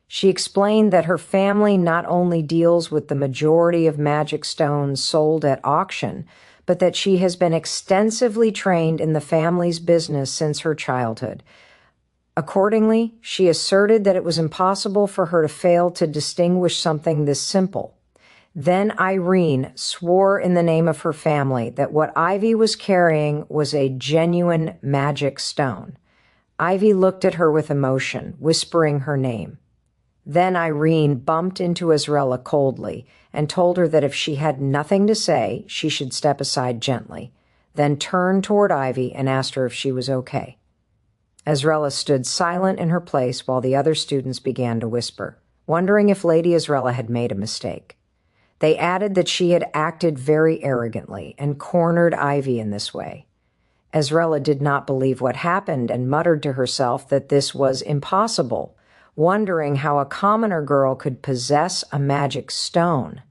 She explained that her family not only deals with the majority of magic stones sold at auction, but that she has been extensively trained in the family's business since her childhood. Accordingly, she asserted that it was impossible for her to fail to distinguish something this simple. Then Irene swore in the name of her family that what Ivy was carrying was a genuine magic stone. Ivy looked at her with emotion, whispering her name. Then Irene bumped into Azrella coldly and told her that if she had nothing to say, she should step aside gently, then turned toward Ivy and asked her if she was okay. Azrella stood silent in her place while the other students began to whisper, wondering if Lady Azrella had made a mistake. They added that she had acted very arrogantly and cornered Ivy in this way. Azrella did not believe what happened and muttered to herself that this was impossible, wondering how a commoner girl could possess a magic stone.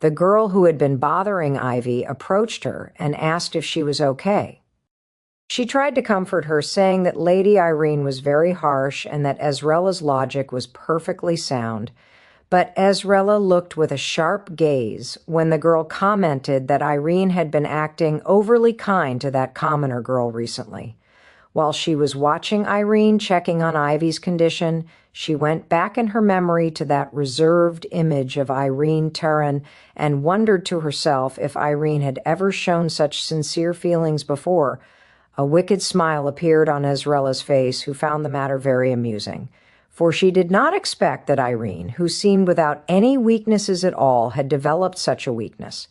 The girl who had been bothering Ivy approached her and asked if she was okay. She tried to comfort her, saying that Lady Irene was very harsh and that Azrella's logic was perfectly sound, but Azrella looked with a sharp gaze when the girl commented that Irene had been acting overly kind to that commoner girl recently. While she was watching Irene checking on Ivy's condition, she went back in her memory to that reserved image of Irene Terran and wondered to herself if Irene had ever shown such sincere feelings before. A wicked smile appeared on Azrella's face, who found the matter very amusing, for she did not expect that Irene, who seemed without any weaknesses at all, had developed such a weakness.